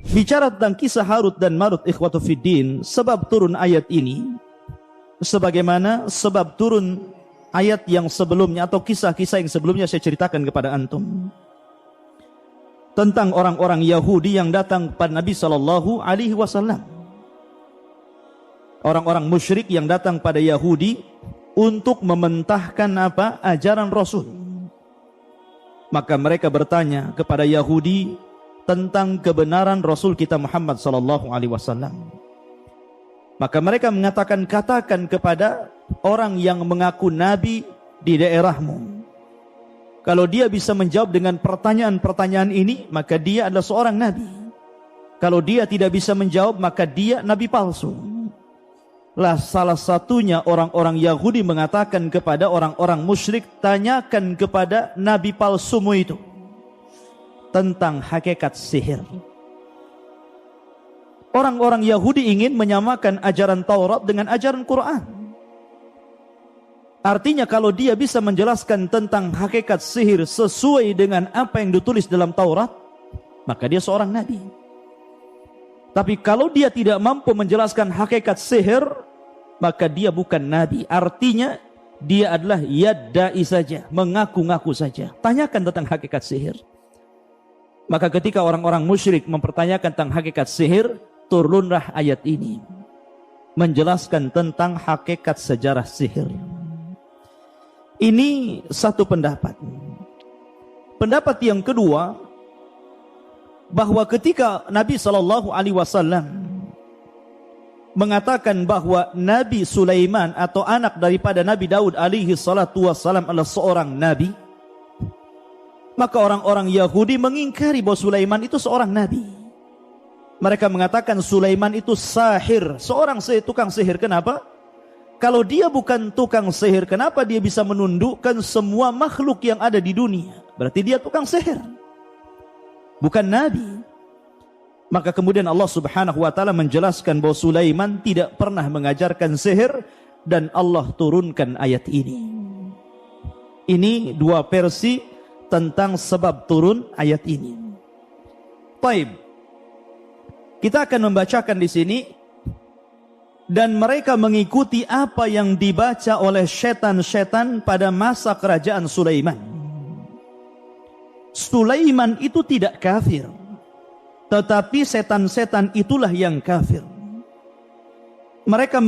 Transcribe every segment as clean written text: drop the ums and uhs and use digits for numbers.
Bicara tentang kisah Harut dan Marut ikhwatu fiddin, sebab turun ayat ini sebagaimana sebab turun ayat yang sebelumnya atau kisah-kisah yang sebelumnya saya ceritakan kepada antum tentang orang-orang Yahudi yang datang kepada Nabi sallallahu alaihi wasallam. Orang-orang musyrik yang datang pada Yahudi untuk mementahkan ajaran Rasul. Maka mereka bertanya kepada Yahudi tentang kebenaran Rasul kita Muhammad sallallahu alaihi wasallam. Maka mereka mengatakan, katakan kepada orang yang mengaku nabi di daerahmu, kalau dia bisa menjawab dengan pertanyaan-pertanyaan ini, maka dia adalah seorang nabi. Kalau dia tidak bisa menjawab, maka dia nabi palsu. Lah salah satunya orang-orang Yahudi mengatakan kepada orang-orang musyrik, tanyakan kepada nabi palsumu itu tentang hakikat sihir. Orang-orang Yahudi ingin menyamakan ajaran Taurat dengan ajaran Quran. Artinya kalau dia bisa menjelaskan tentang hakikat sihir sesuai dengan apa yang ditulis dalam Taurat, maka dia seorang nabi. Tapi kalau dia tidak mampu menjelaskan hakikat sihir, maka dia bukan nabi. Artinya dia adalah yadda'i saja, mengaku-ngaku saja. Tanyakan tentang hakikat sihir. Maka ketika orang-orang musyrik mempertanyakan tentang hakikat sihir, turunlah ayat ini menjelaskan tentang hakikat sejarah sihir. Ini satu pendapat. Pendapat yang kedua, bahwa ketika Nabi sallallahu alaihi wasallam mengatakan bahwa Nabi Sulaiman atau anak daripada Nabi Daud alaihi salatu wassalam adalah seorang nabi, maka orang-orang Yahudi mengingkari bahwa Sulaiman itu seorang nabi. Mereka mengatakan Sulaiman itu sahir, seorang tukang sihir. Kenapa? Kalau dia bukan tukang sihir, kenapa dia bisa menundukkan semua makhluk yang ada di dunia? Berarti dia tukang sihir, bukan nabi. Maka kemudian Allah subhanahu wa ta'ala menjelaskan bahwa Sulaiman tidak pernah mengajarkan sihir, dan Allah turunkan ayat ini. Ini dua versi tentang sebab turun ayat ini. Baik, kita akan membacakan di sini. Dan mereka mengikuti apa yang dibaca oleh setan-setan pada masa kerajaan Sulaiman. Sulaiman itu tidak kafir, tetapi setan-setan itulah yang kafir. Mereka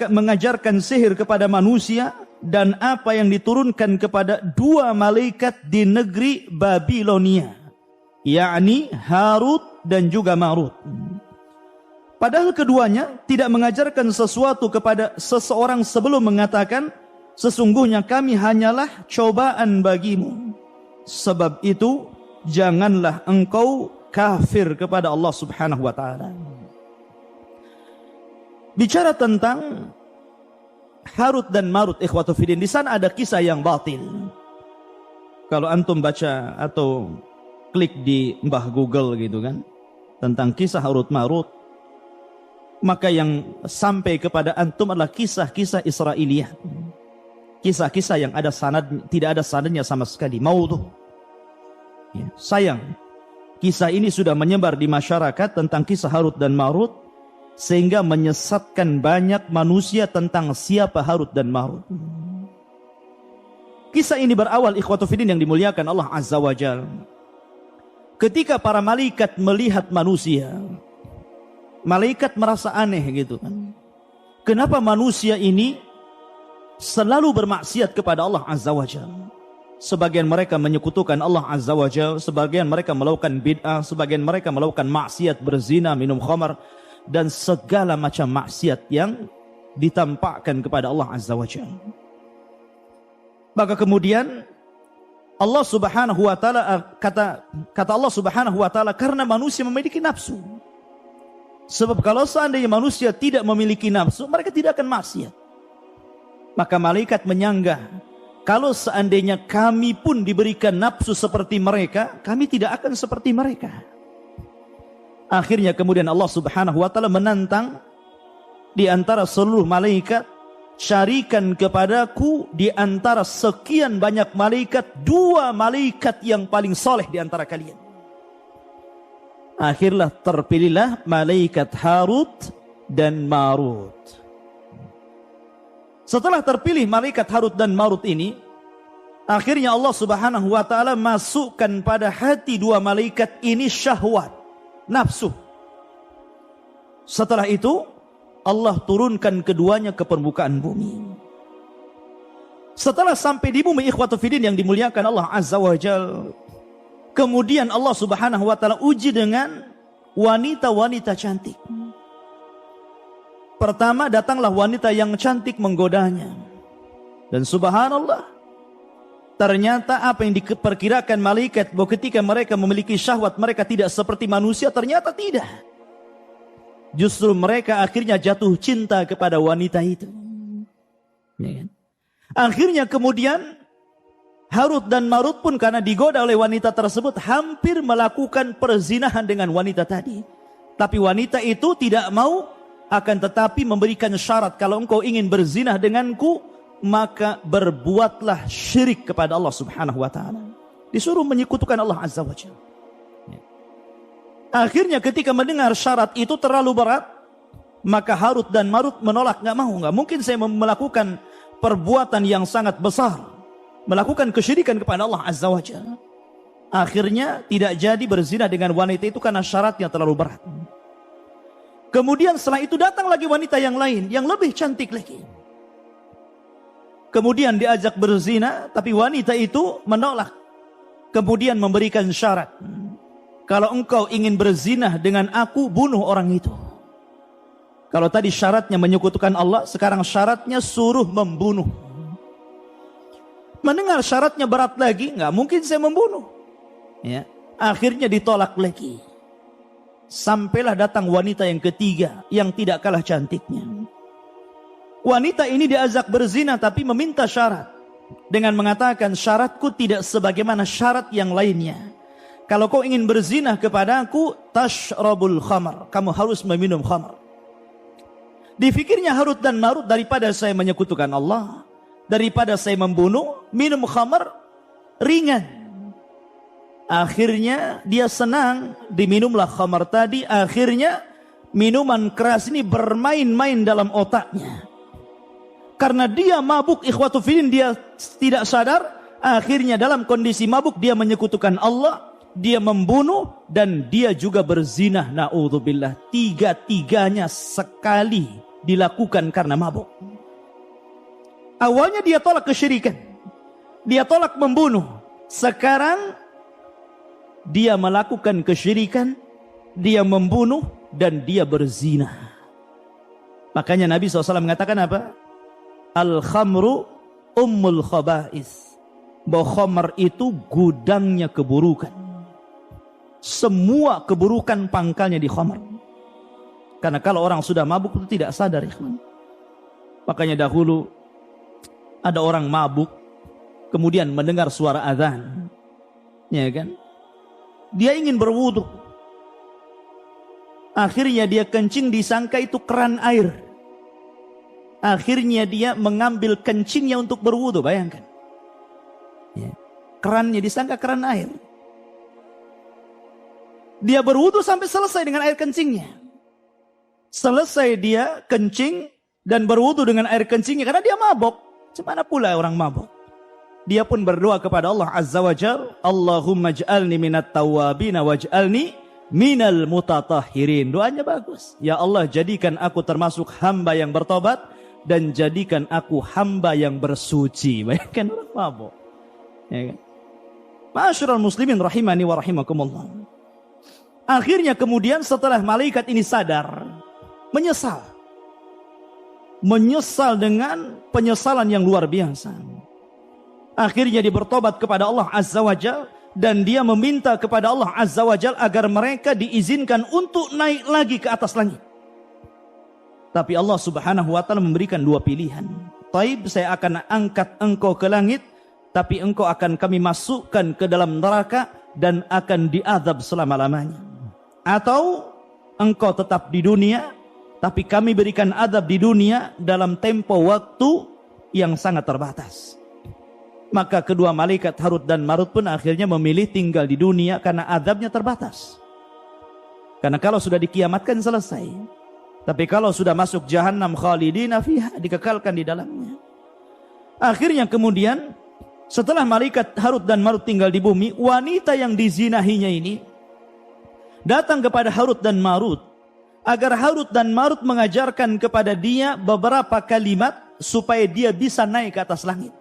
mengajarkan sihir kepada manusia, dan apa yang diturunkan kepada dua malaikat di negeri Babilonia, yakni Harut dan juga Marut. Padahal keduanya tidak mengajarkan sesuatu kepada seseorang sebelum mengatakan, sesungguhnya kami hanyalah cobaan bagimu. Sebab itu janganlah engkau kafir kepada Allah subhanahu wa ta'ala. Bicara tentang Harut dan Marut ikhwatu fiddin, di sana ada kisah yang batil. Kalau antum baca atau klik di mbah Google gitu kan, tentang kisah Harut Marut, maka yang sampai kepada antum adalah kisah-kisah Israiliyah. Kisah-kisah yang ada sanad, tidak ada sanadnya sama sekali, maudhu. Ya, sayang, kisah ini sudah menyebar di masyarakat tentang kisah Harut dan Marut, sehingga menyesatkan banyak manusia tentang siapa Harut dan Marut. Kisah ini berawal ikhwatu fiddin yang dimuliakan Allah Azza wa Jalla. Ketika para malaikat melihat manusia, malaikat merasa aneh gitu kan. Kenapa manusia ini selalu bermaksiat kepada Allah Azza wa Jalla? Sebagian mereka menyekutukan Allah Azza wa Jalla, sebagian mereka melakukan bid'ah, sebagian mereka melakukan maksiat, berzina, minum khamar, dan segala macam maksiat yang ditampakkan kepada Allah Azza wa Jalla. Maka kemudian Allah subhanahu wa ta'ala, kata Allah subhanahu wa ta'ala, karena manusia memiliki nafsu. Sebab kalau seandainya manusia tidak memiliki nafsu, mereka tidak akan maksiat. Maka malaikat menyanggah, kalau seandainya kami pun diberikan nafsu seperti mereka, kami tidak akan seperti mereka. Akhirnya kemudian Allah subhanahu wa ta'ala menantang di antara seluruh malaikat carikan kepadaku di antara sekian banyak malaikat 2 malaikat yang paling soleh di antara kalian. Akhirlah terpilihlah malaikat Harut dan Marut. Setelah terpilih malaikat Harut dan Marut ini, akhirnya Allah Subhanahu wa taala masukkan pada hati 2 malaikat ini syahwat, nafsu. Setelah itu Allah turunkan keduanya ke permukaan bumi. Setelah sampai di bumi, ikhwatu fillah yang dimuliakan Allah Azza wa Jalla, kemudian Allah Subhanahu wa taala uji dengan wanita-wanita cantik. Pertama datanglah wanita yang cantik menggodanya. Dan subhanallah, ternyata apa yang diperkirakan malaikat bahwa ketika mereka memiliki syahwat mereka tidak seperti manusia, ternyata tidak. Justru mereka akhirnya jatuh cinta kepada wanita itu. Ya kan? Akhirnya kemudian Harut dan Marut pun karena digoda oleh wanita tersebut hampir melakukan perzinahan dengan wanita tadi. Tapi wanita itu tidak mau, akan tetapi memberikan syarat, kalau engkau ingin berzinah denganku, maka berbuatlah syirik kepada Allah Subhanahu wa taala. Disuruh menyekutukan Allah Azza wa Jalla. Akhirnya ketika mendengar syarat itu terlalu berat, maka Harut dan Marut menolak, nggak mungkin saya melakukan perbuatan yang sangat besar, melakukan kesyirikan kepada Allah Azza wa Jalla. Akhirnya tidak jadi berzina dengan wanita itu karena syaratnya terlalu berat. Kemudian setelah itu datang lagi wanita yang lain yang lebih cantik lagi. Kemudian diajak berzina, tapi wanita itu menolak. Kemudian memberikan syarat, kalau engkau ingin berzina dengan aku, bunuh orang itu. Kalau tadi syaratnya menyekutukan Allah, sekarang syaratnya suruh membunuh. Mendengar syaratnya berat lagi, nggak mungkin saya membunuh. Ya, akhirnya ditolak lagi. Sampailah datang wanita yang ketiga yang tidak kalah cantiknya. Wanita ini diajak berzina tapi meminta syarat dengan mengatakan, syaratku tidak sebagaimana syarat yang lainnya. Kalau kau ingin berzina kepadaku, tashrabul khamar, kamu harus meminum khamar. Difikirnya Harut dan Marut, daripada saya menyekutukan Allah, daripada saya membunuh, minum khamar ringan. Akhirnya dia senang, diminumlah khamar tadi. Akhirnya minuman keras ini bermain-main dalam otaknya. Karena dia mabuk, ikhwatu fillah, dia tidak sadar. Akhirnya dalam kondisi mabuk dia menyekutukan Allah, dia membunuh, dan dia juga berzina. Na'udzubillah. 3-tiganya sekali dilakukan karena mabuk. Awalnya dia tolak kesyirikan, dia tolak membunuh. Sekarang dia melakukan kesyirikan, dia membunuh, dan dia berzina. Makanya Nabi SAW mengatakan apa? Al-khamru ummul khaba'is. Bahwa khamar itu gudangnya keburukan. Semua keburukan pangkalnya di khamar. Karena kalau orang sudah mabuk itu tidak sadar. Makanya dahulu ada orang mabuk, kemudian mendengar suara azan. Ya kan? Dia ingin berwudu. Akhirnya dia kencing, disangka itu keran air. Akhirnya dia mengambil kencingnya untuk berwudu, bayangkan. Ya. Kerannya disangka keran air. Dia berwudu sampai selesai dengan air kencingnya. Selesai dia kencing dan berwudu dengan air kencingnya karena dia mabok. Gimana pula orang mabok? Dia pun berdoa kepada Allah Azza wa Jalla, Allahumma ij'alni minat tawwabin waj'alni minal mutatahhirin. Doanya bagus. Ya Allah, jadikan aku termasuk hamba yang bertobat dan jadikan aku hamba yang bersuci. Bayangkan orang mabuk. Ya kan? Ma'asyiral muslimin rahimani wa rahimakumullah. Akhirnya kemudian setelah malaikat ini sadar, menyesal. Menyesal dengan penyesalan yang luar biasa. Akhirnya dia bertobat kepada Allah Azza wa Jalla, dan dia meminta kepada Allah Azza wa Jalla agar mereka diizinkan untuk naik lagi ke atas langit. Tapi Allah Subhanahu wa taala memberikan 2 pilihan. Taib, saya akan angkat engkau ke langit, tapi engkau akan kami masukkan ke dalam neraka dan akan diazab selama-lamanya. Atau engkau tetap di dunia, Tapi kami berikan azab di dunia dalam tempo waktu yang sangat terbatas. Maka kedua malaikat Harut dan Marut pun akhirnya memilih tinggal di dunia karena azabnya terbatas. Karena kalau sudah dikiamatkan selesai. Tapi kalau sudah masuk jahannam khalidina fiha, dikekalkan di dalamnya. Akhirnya kemudian setelah malaikat Harut dan Marut tinggal di bumi, wanita yang dizinahinya ini datang kepada Harut dan Marut agar Harut dan Marut mengajarkan kepada dia beberapa kalimat supaya dia bisa naik ke atas langit.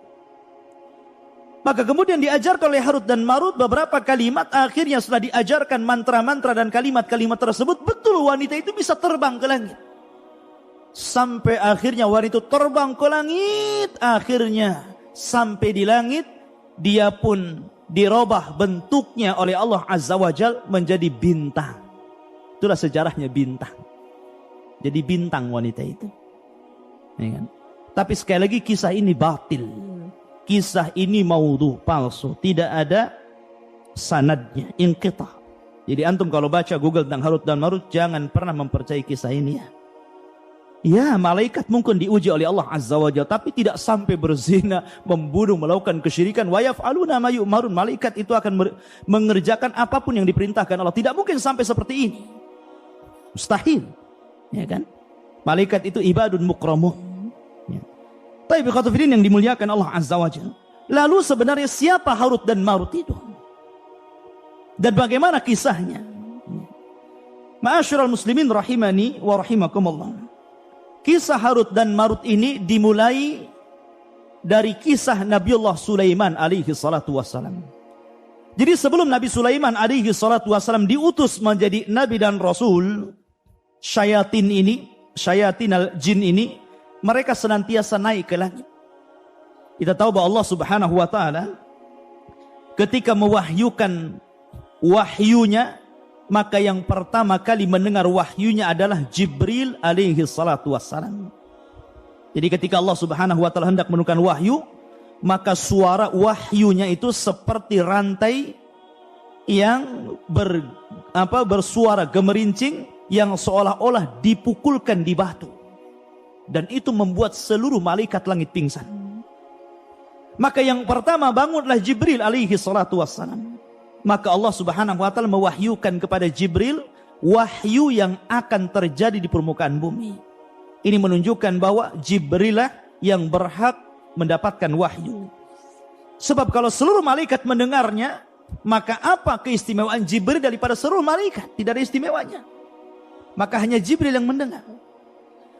Maka kemudian diajarkan oleh Harut dan Marut beberapa kalimat. Akhirnya setelah diajarkan mantra-mantra dan kalimat-kalimat tersebut, betul wanita itu bisa terbang ke langit. Sampai akhirnya wanita itu terbang ke langit. Akhirnya sampai di langit, dia pun dirubah bentuknya oleh Allah Azza wa Jal menjadi bintang. Itulah sejarahnya bintang. Jadi bintang wanita itu. Ya kan? Tapi sekali lagi kisah ini batil. Kisah ini maudhu, palsu. Tidak ada sanadnya, inqita. Jadi antum kalau baca Google tentang Harut dan Marut, jangan pernah mempercayai kisah ini ya. Ya, malaikat mungkin diuji oleh Allah Azza wa Jalla, tapi tidak sampai berzina, membunuh, melakukan kesyirikan. Wa yaf'aluna ma yu'marun. Malaikat itu akan mengerjakan apapun yang diperintahkan Allah. Tidak mungkin sampai seperti ini. Mustahil. Ya kan? Malaikat itu ibadun mukramun. Ya. Tapi biqatufidin yang dimuliakan Allah Azza wa Jalla. Lalu sebenarnya siapa Harut dan Marut itu? Dan bagaimana kisahnya? Ma'asyiral muslimin rahimani wa rahimakumullah. Kisah Harut dan Marut ini dimulai dari kisah Nabiullah Sulaiman alaihi salatu wassalam. Jadi sebelum Nabi Sulaiman alaihi salatu wassalam diutus menjadi nabi dan rasul, syayatin al-jin ini, mereka senantiasa naik ke langit. Kita tahu bahwa Allah subhanahu wa ta'ala ketika mewahyukan wahyunya, maka yang pertama kali mendengar wahyunya adalah Jibril alaihi salatu wassalam. Jadi ketika Allah subhanahu wa ta'ala hendak menurunkan wahyu, maka suara wahyunya itu seperti rantai yang bersuara gemerincing yang seolah-olah dipukulkan di batu. Dan itu membuat seluruh malaikat langit pingsan. Maka yang pertama bangunlah Jibril alaihi salatu wassalam. Maka Allah subhanahu wa ta'ala mewahyukan kepada Jibril wahyu yang akan terjadi di permukaan bumi. Ini menunjukkan bahwa Jibril lah yang berhak mendapatkan wahyu. Sebab kalau seluruh malaikat mendengarnya, maka apa keistimewaan Jibril daripada seluruh malaikat? Tidak ada istimewanya. Maka hanya Jibril yang mendengar.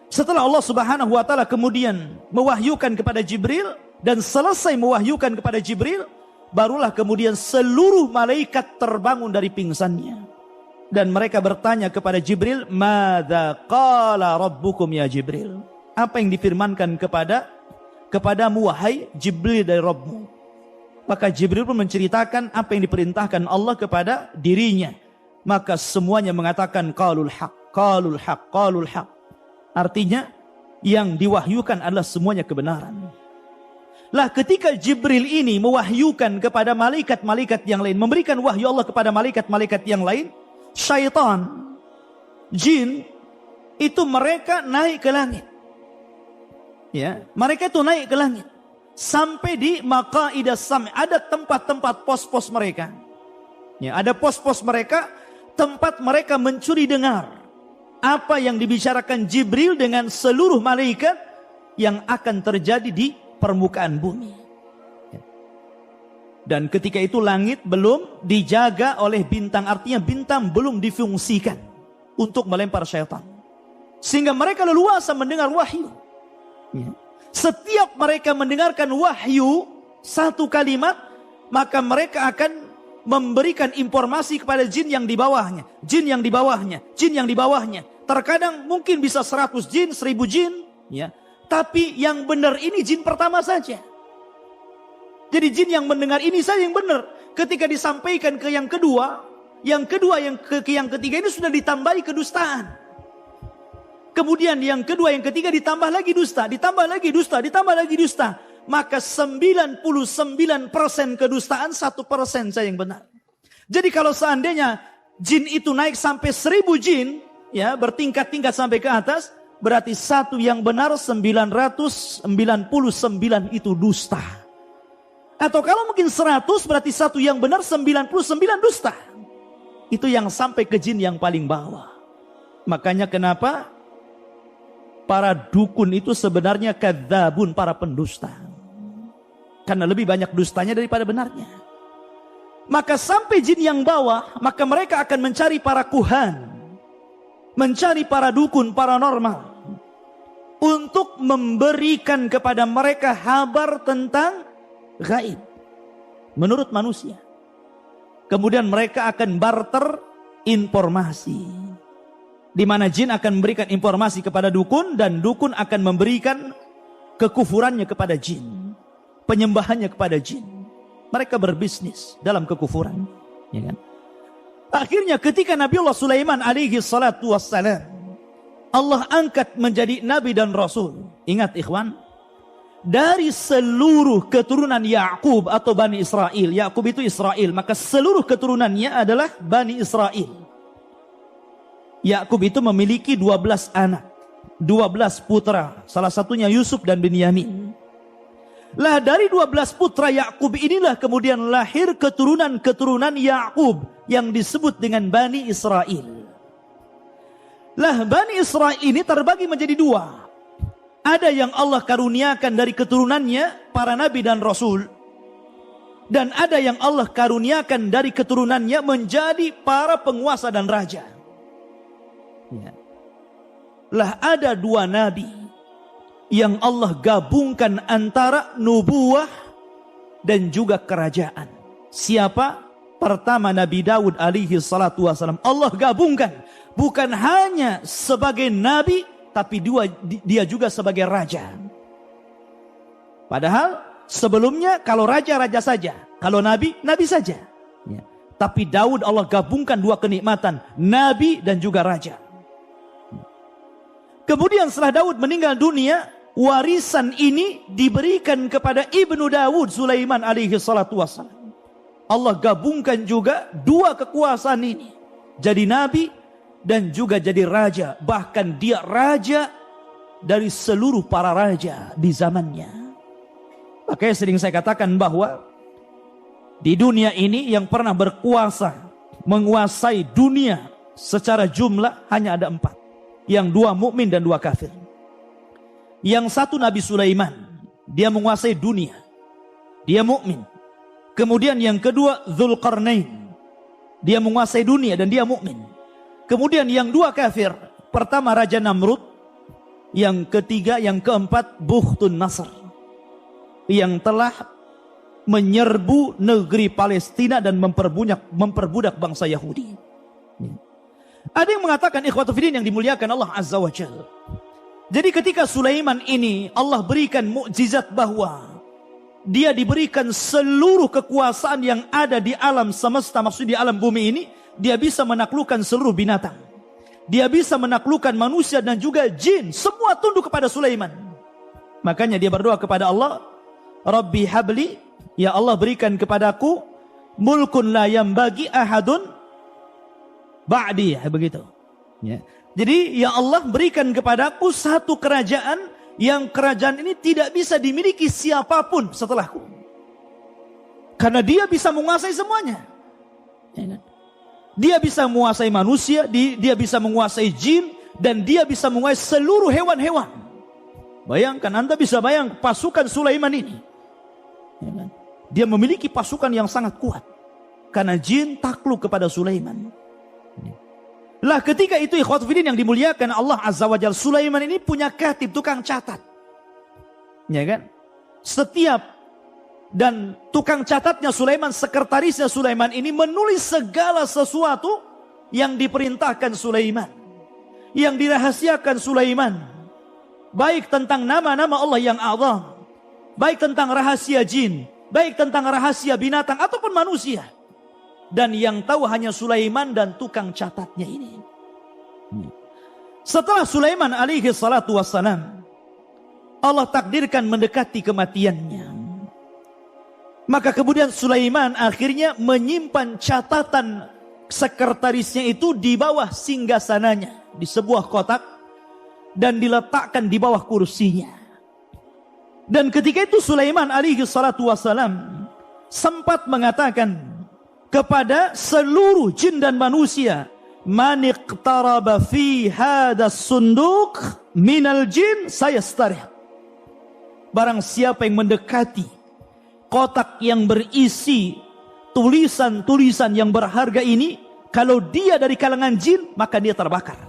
Setelah Allah subhanahu wa ta'ala kemudian mewahyukan kepada Jibril, dan selesai mewahyukan kepada Jibril, barulah kemudian seluruh malaikat terbangun dari pingsannya. Dan mereka bertanya kepada Jibril, "Madza qala rabbukum ya Jibril?" Apa yang difirmankan kepadamu wahai Jibril dari Rabbmu? Maka Jibril pun menceritakan apa yang diperintahkan Allah kepada dirinya. Maka semuanya mengatakan qalul haq, qalul haq, qalul haq. Artinya yang diwahyukan adalah semuanya kebenaran. Lah ketika Jibril ini mewahyukan kepada malaikat-malaikat yang lain, memberikan wahyu Allah kepada malaikat-malaikat yang lain, syaitan, jin, itu mereka naik ke langit. Ya, mereka itu naik ke langit. Sampai di maqaidas sam', ada tempat-tempat pos-pos mereka. Ya, ada pos-pos mereka, tempat mereka mencuri dengar apa yang dibicarakan Jibril dengan seluruh malaikat yang akan terjadi di permukaan bumi. Dan ketika itu langit belum dijaga oleh bintang, artinya bintang belum difungsikan untuk melempar syaitan, sehingga mereka leluasa mendengar wahyu. Setiap mereka mendengarkan wahyu satu kalimat, maka mereka akan memberikan informasi kepada jin yang di bawahnya, jin yang di bawahnya, jin yang di bawahnya. Terkadang mungkin bisa 100 jin, 1000 jin, ya. Tapi yang benar ini jin pertama saja. Jadi jin yang mendengar ini saja yang benar. Ketika disampaikan ke yang kedua, yang ketiga ini sudah ditambahi kedustaan. Kemudian yang kedua, yang ketiga ditambah lagi dusta, ditambah lagi dusta, ditambah lagi dusta. Maka 99% kedustaan, 1% saja yang benar. Jadi kalau seandainya jin itu naik sampai 1000 jin, ya, bertingkat-tingkat sampai ke atas, berarti satu yang benar 999 itu dusta. Atau kalau mungkin 100 berarti satu yang benar 99 dusta. Itu yang sampai ke jin yang paling bawah. Makanya kenapa para dukun itu sebenarnya kadzabun, para pendusta. Karena lebih banyak dustanya daripada benarnya. Maka sampai jin yang bawah, maka mereka akan mencari para kuhan, mencari para dukun paranormal untuk memberikan kepada mereka kabar tentang gaib menurut manusia. Kemudian mereka akan barter informasi, di mana jin akan memberikan informasi kepada dukun dan dukun akan memberikan kekufurannya kepada jin, penyembahannya kepada jin. Mereka berbisnis dalam kekufuran, ya kan? Akhirnya ketika Nabiullah Sulaiman alaihi salatu wassalam, Allah angkat menjadi nabi dan rasul. Ingat ikhwan, dari seluruh keturunan Yakub atau Bani Israel, Yakub itu Israel, maka seluruh keturunannya adalah Bani Israel. Yakub itu memiliki 12 anak, 12 putra, salah satunya Yusuf dan Binyamin. Lah dari 12 putra Yakub inilah kemudian lahir keturunan-keturunan Yakub yang disebut dengan Bani Israel. Lah Bani Israel ini terbagi menjadi dua. Ada yang Allah karuniakan dari keturunannya para nabi dan rasul, dan ada yang Allah karuniakan dari keturunannya menjadi para penguasa dan raja. Ya. Lah ada dua nabi yang Allah gabungkan antara nubuwah dan juga kerajaan. Siapa? Pertama Nabi Daud alaihi salatu wasalam. Allah gabungkan bukan hanya sebagai nabi, tapi dia juga sebagai raja. Padahal sebelumnya kalau raja-raja saja, kalau nabi saja. Ya. Tapi Daud Allah gabungkan dua kenikmatan, nabi dan juga raja. Kemudian setelah Daud meninggal dunia, warisan ini diberikan kepada ibnu Daud, Sulaiman alaihi salatu wassalam. Allah gabungkan juga dua kekuasaan ini, jadi nabi dan juga jadi raja. Bahkan dia raja dari seluruh para raja di zamannya. Makanya sering saya katakan bahwa di dunia ini yang pernah berkuasa, menguasai dunia secara jumlah hanya ada 4. Yang 2 mukmin dan 2 kafir. Yang satu Nabi Sulaiman, dia menguasai dunia, dia mukmin. Kemudian yang kedua Dzulqarnain, dia menguasai dunia dan dia mukmin. Kemudian yang 2 kafir, pertama Raja Namrud, yang ketiga, yang keempat Bukhtun Nasr, yang telah menyerbu negeri Palestina dan memperbudak bangsa Yahudi. Ada yang mengatakan ikhwatu fiddin yang dimuliakan Allah Azza wa Jalla, jadi ketika Sulaiman ini Allah berikan mukjizat bahwa dia diberikan seluruh kekuasaan yang ada di alam semesta, maksud di alam bumi ini, dia bisa menaklukkan seluruh binatang. Dia bisa menaklukkan manusia dan juga jin. Semua tunduk kepada Sulaiman. Makanya dia berdoa kepada Allah, Rabbi habli, ya Allah berikan kepadaku mulkun la yambagi ahadun ba'di, begitu. Ya. Jadi ya Allah berikan kepadaku satu kerajaan yang kerajaan ini tidak bisa dimiliki siapapun setelahku. Karena dia bisa menguasai semuanya. Dia bisa menguasai manusia, dia bisa menguasai jin, dan dia bisa menguasai seluruh hewan-hewan. Bayangkan, Anda bisa bayang pasukan Sulaiman ini. Dia memiliki pasukan yang sangat kuat. Karena jin takluk kepada Sulaiman. Lah ketika itu ikhwatu fiddin yang dimuliakan Allah Azza wa Jalla, Sulaiman ini punya katib, tukang catat. Ya kan? Setiap dan tukang catatnya Sulaiman, sekretarisnya Sulaiman ini menulis segala sesuatu yang diperintahkan Sulaiman, yang dirahasiakan Sulaiman, baik tentang nama-nama Allah yang azam, baik tentang rahasia jin, baik tentang rahasia binatang ataupun manusia. Dan yang tahu hanya Sulaiman dan tukang catatnya ini. Setelah Sulaiman alaihi salatu wassalam, Allah takdirkan mendekati kematiannya. Maka kemudian Sulaiman akhirnya menyimpan catatan Sekretarisnya itu di bawah singgasananya, di sebuah kotak, dan diletakkan di bawah kursinya. Dan ketika itu Sulaiman alaihi salatu wassalam sempat mengatakan kepada seluruh jin dan manusia, man iqtaraba fi hadas sunduk minal jin sayastarih. Barang siapa yang mendekati kotak yang berisi tulisan-tulisan yang berharga ini, kalau dia dari kalangan jin, maka dia terbakar.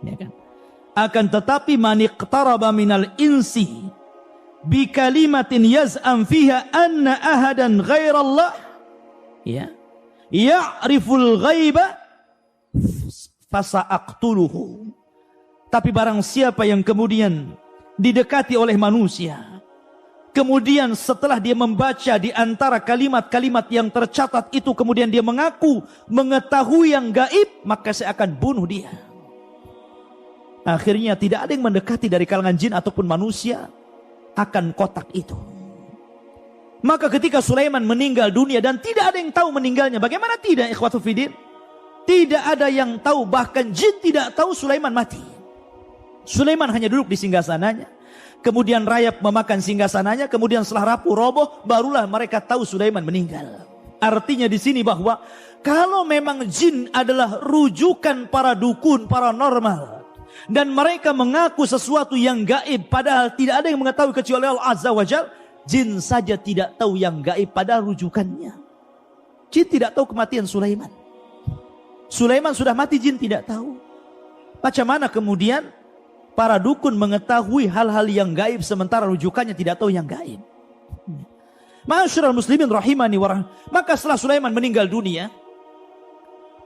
Ya kan? Akan tetapi man iqtaraba minal insi bi kalimatin yaz'am fiha anna ahadan ghairallah ya ya'riful ghaiba fasa'aqtuluhu. Tapi barang siapa yang kemudian didekati oleh manusia, kemudian setelah dia membaca di antara kalimat-kalimat yang tercatat itu, kemudian dia mengaku mengetahui yang gaib, maka saya akan bunuh dia. Akhirnya tidak ada yang mendekati dari kalangan jin ataupun manusia akan kotak itu. Maka ketika Sulaiman meninggal dunia dan tidak ada yang tahu meninggalnya, bagaimana tidak, ikhwatu fiddin? Tidak ada yang tahu, bahkan jin tidak tahu Sulaiman mati. Sulaiman hanya duduk di singgasananya, kemudian rayap memakan singgasananya, kemudian setelah rapuh roboh, barulah mereka tahu Sulaiman meninggal. Artinya di sini bahwa kalau memang jin adalah rujukan para dukun, paranormal, dan mereka mengaku sesuatu yang gaib, padahal tidak ada yang mengetahui kecuali Allah Azza wa Jalla, jin saja tidak tahu yang gaib padahal rujukannya. Jin tidak tahu kematian Sulaiman. Sulaiman sudah mati, jin tidak tahu. Macam mana kemudian para dukun mengetahui hal-hal yang gaib sementara rujukannya tidak tahu yang gaib? Ma'asyiral muslimin rahimani wa rahimah. Maka setelah Sulaiman meninggal dunia,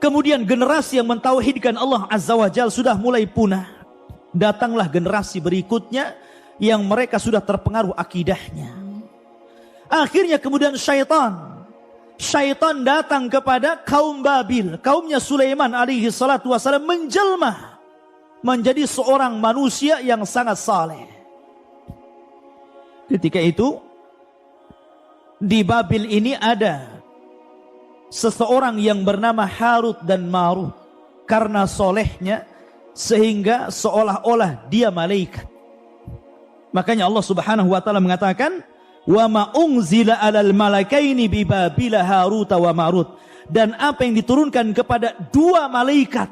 kemudian generasi yang mentauhidkan Allah Azza wa Jalla sudah mulai punah. Datanglah generasi berikutnya yang mereka sudah terpengaruh akidahnya. Akhirnya kemudian syaitan datang kepada kaum Babil, kaumnya Sulaiman alaihi salatu wasallam, menjelma menjadi seorang manusia yang sangat saleh. Ketika itu di Babil ini ada seseorang yang bernama Harut dan Marut. Karena solehnya sehingga seolah-olah dia malaikat. Makanya Allah Subhanahu wa taala mengatakan, "Wa ma unzila 'alal malakaini bi Babila Harut wa Marut." Dan apa yang diturunkan kepada dua malaikat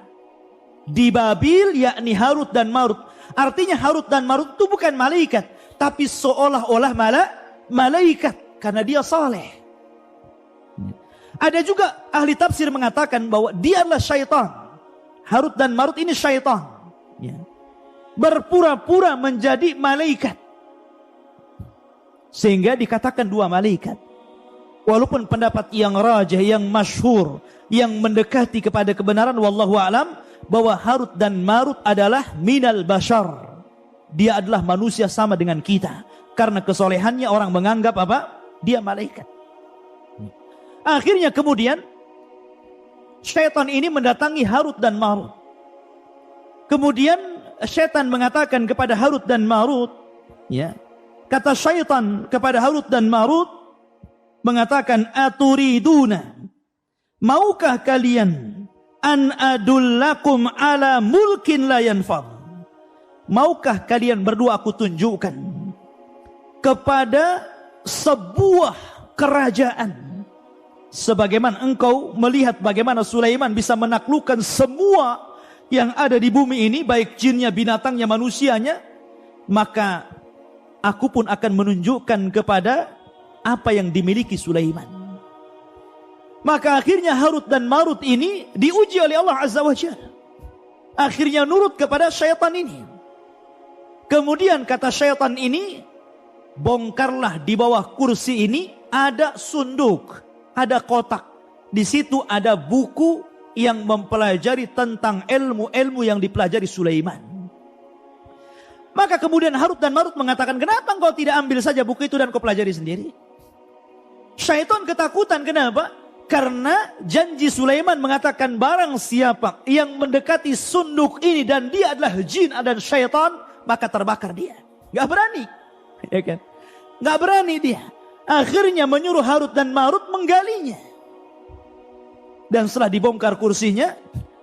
di Babil, yakni Harut dan Marut. Artinya Harut dan Marut itu bukan malaikat, tapi seolah-olah malaikat karena dia saleh. Ada juga ahli tafsir mengatakan bahwa dia adalah syaitan. Harut dan Marut ini syaitan, ya, berpura-pura menjadi malaikat, sehingga dikatakan dua malaikat. Walaupun pendapat yang rajih, yang masyhur, yang mendekati kepada kebenaran, wallahu alam, bahwa Harut dan Marut adalah minal bashar. Dia adalah manusia sama dengan kita. Karena kesolehannya orang menganggap apa? Dia malaikat. Akhirnya kemudian syaitan ini mendatangi Harut dan Marut. Kemudian syaitan mengatakan kepada Harut dan Marut, ya, kata syaitan kepada Harut dan Marut, mengatakan, aturiduna, maukah kalian an adullakum ala mulkin la yanfad? Maukah kalian berdua aku tunjukkan kepada sebuah kerajaan, sebagaimana engkau melihat bagaimana Sulaiman bisa menaklukkan semua yang ada di bumi ini, baik jinnya, binatangnya, manusianya, maka aku pun akan menunjukkan kepada apa yang dimiliki Sulaiman. Maka akhirnya Harut dan Marut ini diuji oleh Allah Azza wa Jalla. Akhirnya nurut kepada syaitan ini. Kemudian kata syaitan ini, bongkarlah di bawah kursi ini ada sunduk, ada kotak. Di situ ada buku yang mempelajari tentang ilmu-ilmu yang dipelajari Sulaiman. Maka kemudian Harut dan Marut mengatakan, kenapa engkau tidak ambil saja buku itu dan kau pelajari sendiri? Syaitan ketakutan, kenapa? Karena janji Sulaiman mengatakan, barang siapa yang mendekati sunduk ini dan dia adalah jin dan syaitan, maka terbakar dia. Gak berani, ya kan? Gak berani dia. Akhirnya menyuruh Harut dan Marut menggalinya. Dan setelah dibongkar kursinya,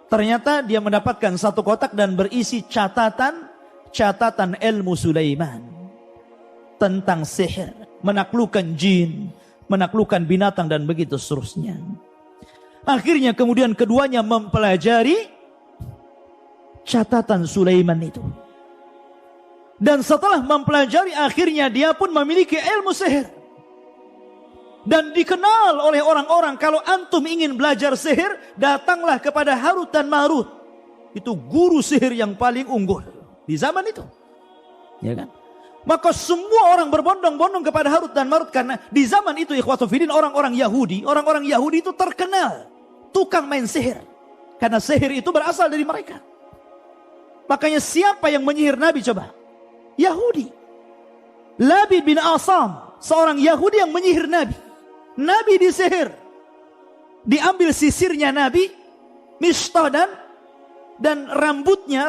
ternyata dia mendapatkan satu kotak dan berisi catatan ilmu Sulaiman tentang sihir, menaklukkan jin, menaklukkan binatang dan begitu seterusnya. Akhirnya kemudian keduanya mempelajari catatan Sulaiman itu. Dan setelah mempelajari, akhirnya dia pun memiliki ilmu sihir. Dan dikenal oleh orang-orang, kalau antum ingin belajar sihir, datanglah kepada Harut dan Marut. Itu guru sihir yang paling unggul di zaman itu. Ya kan? Maka semua orang berbondong-bondong kepada Harut dan Marut, karena di zaman itu ikhwatu fiddin, orang-orang Yahudi itu terkenal tukang main sihir. Karena sihir itu berasal dari mereka. Makanya siapa yang menyihir Nabi coba? Yahudi. Labid bin Asam, seorang Yahudi yang menyihir Nabi. Nabi disihir. Diambil sisirnya Nabi, Mishtah dan rambutnya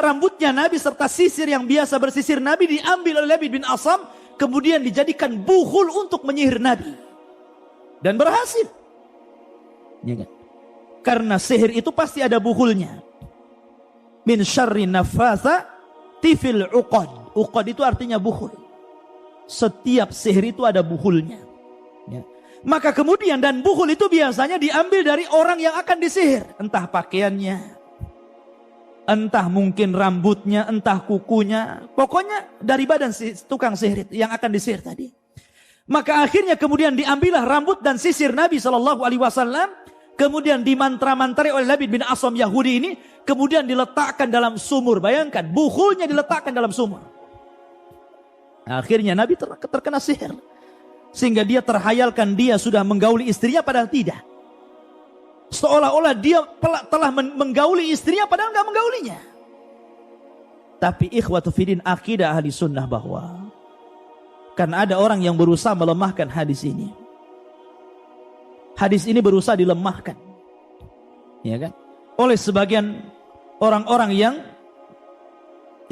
Nabi serta sisir yang biasa bersisir Nabi diambil oleh Labid bin Asam, kemudian dijadikan buhul untuk menyihir Nabi. Dan berhasil. Ya kan? Karena sihir itu pasti ada buhulnya. Min syarri nafatha tifil uqad. Uqad itu artinya buhul. Setiap sihir itu ada buhulnya. Ya. Maka kemudian, dan buhul itu biasanya diambil dari orang yang akan disihir. Entah pakaiannya, entah mungkin rambutnya, entah kukunya. Pokoknya dari badan tukang sihir yang akan disihir tadi. Maka akhirnya kemudian diambillah rambut dan sisir Nabi SAW. Kemudian dimantra-mantari oleh Labid bin Asam Yahudi ini. Kemudian diletakkan dalam sumur. Bayangkan, buhulnya diletakkan dalam sumur. Akhirnya Nabi terkena sihir. Sehingga dia terhayalkan dia sudah menggauli istrinya, padahal tidak. Seolah-olah dia telah menggauli istrinya, padahal enggak menggaulinya. Tapi ikhwatu fiddin, akidah ahli sunnah bahwa kan ada orang yang berusaha melemahkan hadis ini. Hadis ini berusaha dilemahkan, ya kan, oleh sebagian orang-orang yang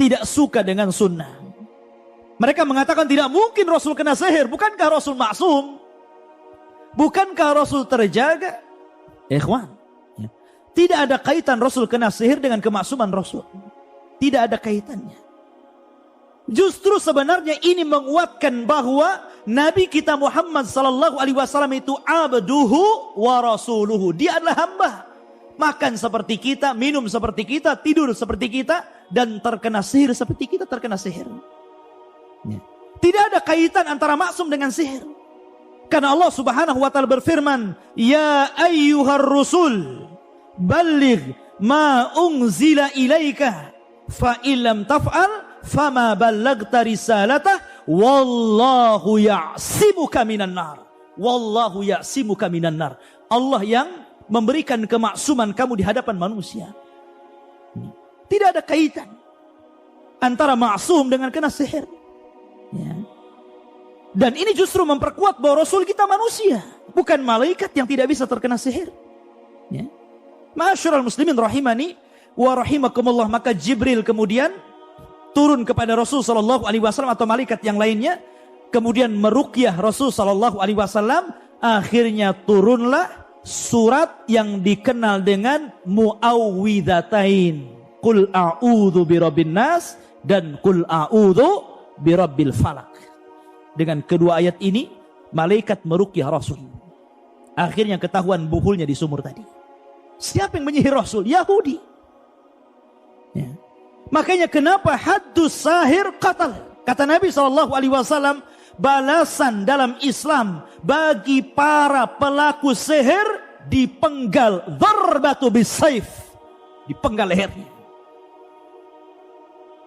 tidak suka dengan sunnah. Mereka mengatakan tidak mungkin Rasul kena sihir. Bukankah Rasul maksum? Bukankah Rasul terjaga? Ikhwan, ya. Tidak ada kaitan Rasul kena sihir dengan kemaksuman Rasul. Tidak ada kaitannya. Justru sebenarnya ini menguatkan bahwa Nabi kita Muhammad sallallahu alaihi wasallam itu abduhu wa rasuluhu. Dia adalah hamba. Makan seperti kita, minum seperti kita, tidur seperti kita, dan terkena sihir seperti kita terkena sihir. Ya. Tidak ada kaitan antara maksum dengan sihir. Karena Allah Subhanahu wa taala berfirman, "Ya ayyuhar rusul, balligh ma unzila ilaika, fa illam taf'al fama ballagta risalatah, wallahu ya'simuka minan nar." Wallahu ya'simuka minan nar. Allah yang memberikan kemaksuman kamu di hadapan manusia. Tidak ada kaitan antara maksum dengan kena sihir. Ya. Dan ini justru memperkuat bahwa Rasul kita manusia, bukan malaikat yang tidak bisa terkena sihir. Ya. Ma'asyiral muslimin rahimani wa rahimakumullah. Maka Jibril kemudian turun kepada Rasul sallallahu alaihi wasallam atau malaikat yang lainnya, kemudian meruqyah Rasul sallallahu alaihi wasallam. Akhirnya turunlah surat yang dikenal dengan Mu'awwidzatain, Qul a'udzu birabbin nas dan Qul a'udzu birabbil falak. Dengan kedua ayat ini malaikat meruqyah Rasul. Akhirnya ketahuan buhulnya di sumur tadi. Siapa yang menyihir Rasul? Yahudi. Ya. Makanya kenapa haddus sahir qatal? Kata Nabi SAW, balasan dalam Islam bagi para pelaku sihir dipenggal, dharbatu bisayf, dipenggal lehernya.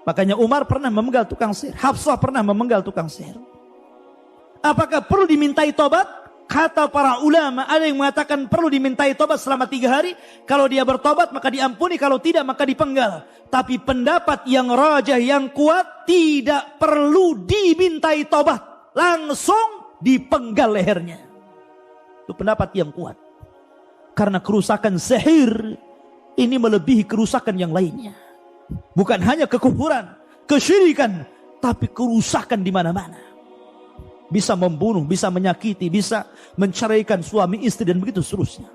Makanya Umar pernah memenggal tukang sihir, Hafsah pernah memenggal tukang sihir. Apakah perlu dimintai tobat? Kata para ulama, ada yang mengatakan perlu dimintai tobat selama 3 hari. Kalau dia bertobat maka diampuni, kalau tidak maka dipenggal. Tapi pendapat yang rajah, yang kuat, tidak perlu dimintai tobat, langsung dipenggal lehernya. Itu pendapat yang kuat. Karena kerusakan sihir ini melebihi kerusakan yang lainnya. Bukan hanya kekufuran, kesyirikan, tapi kerusakan di mana-mana. Bisa membunuh, bisa menyakiti, bisa menceraikan suami istri dan begitu seterusnya.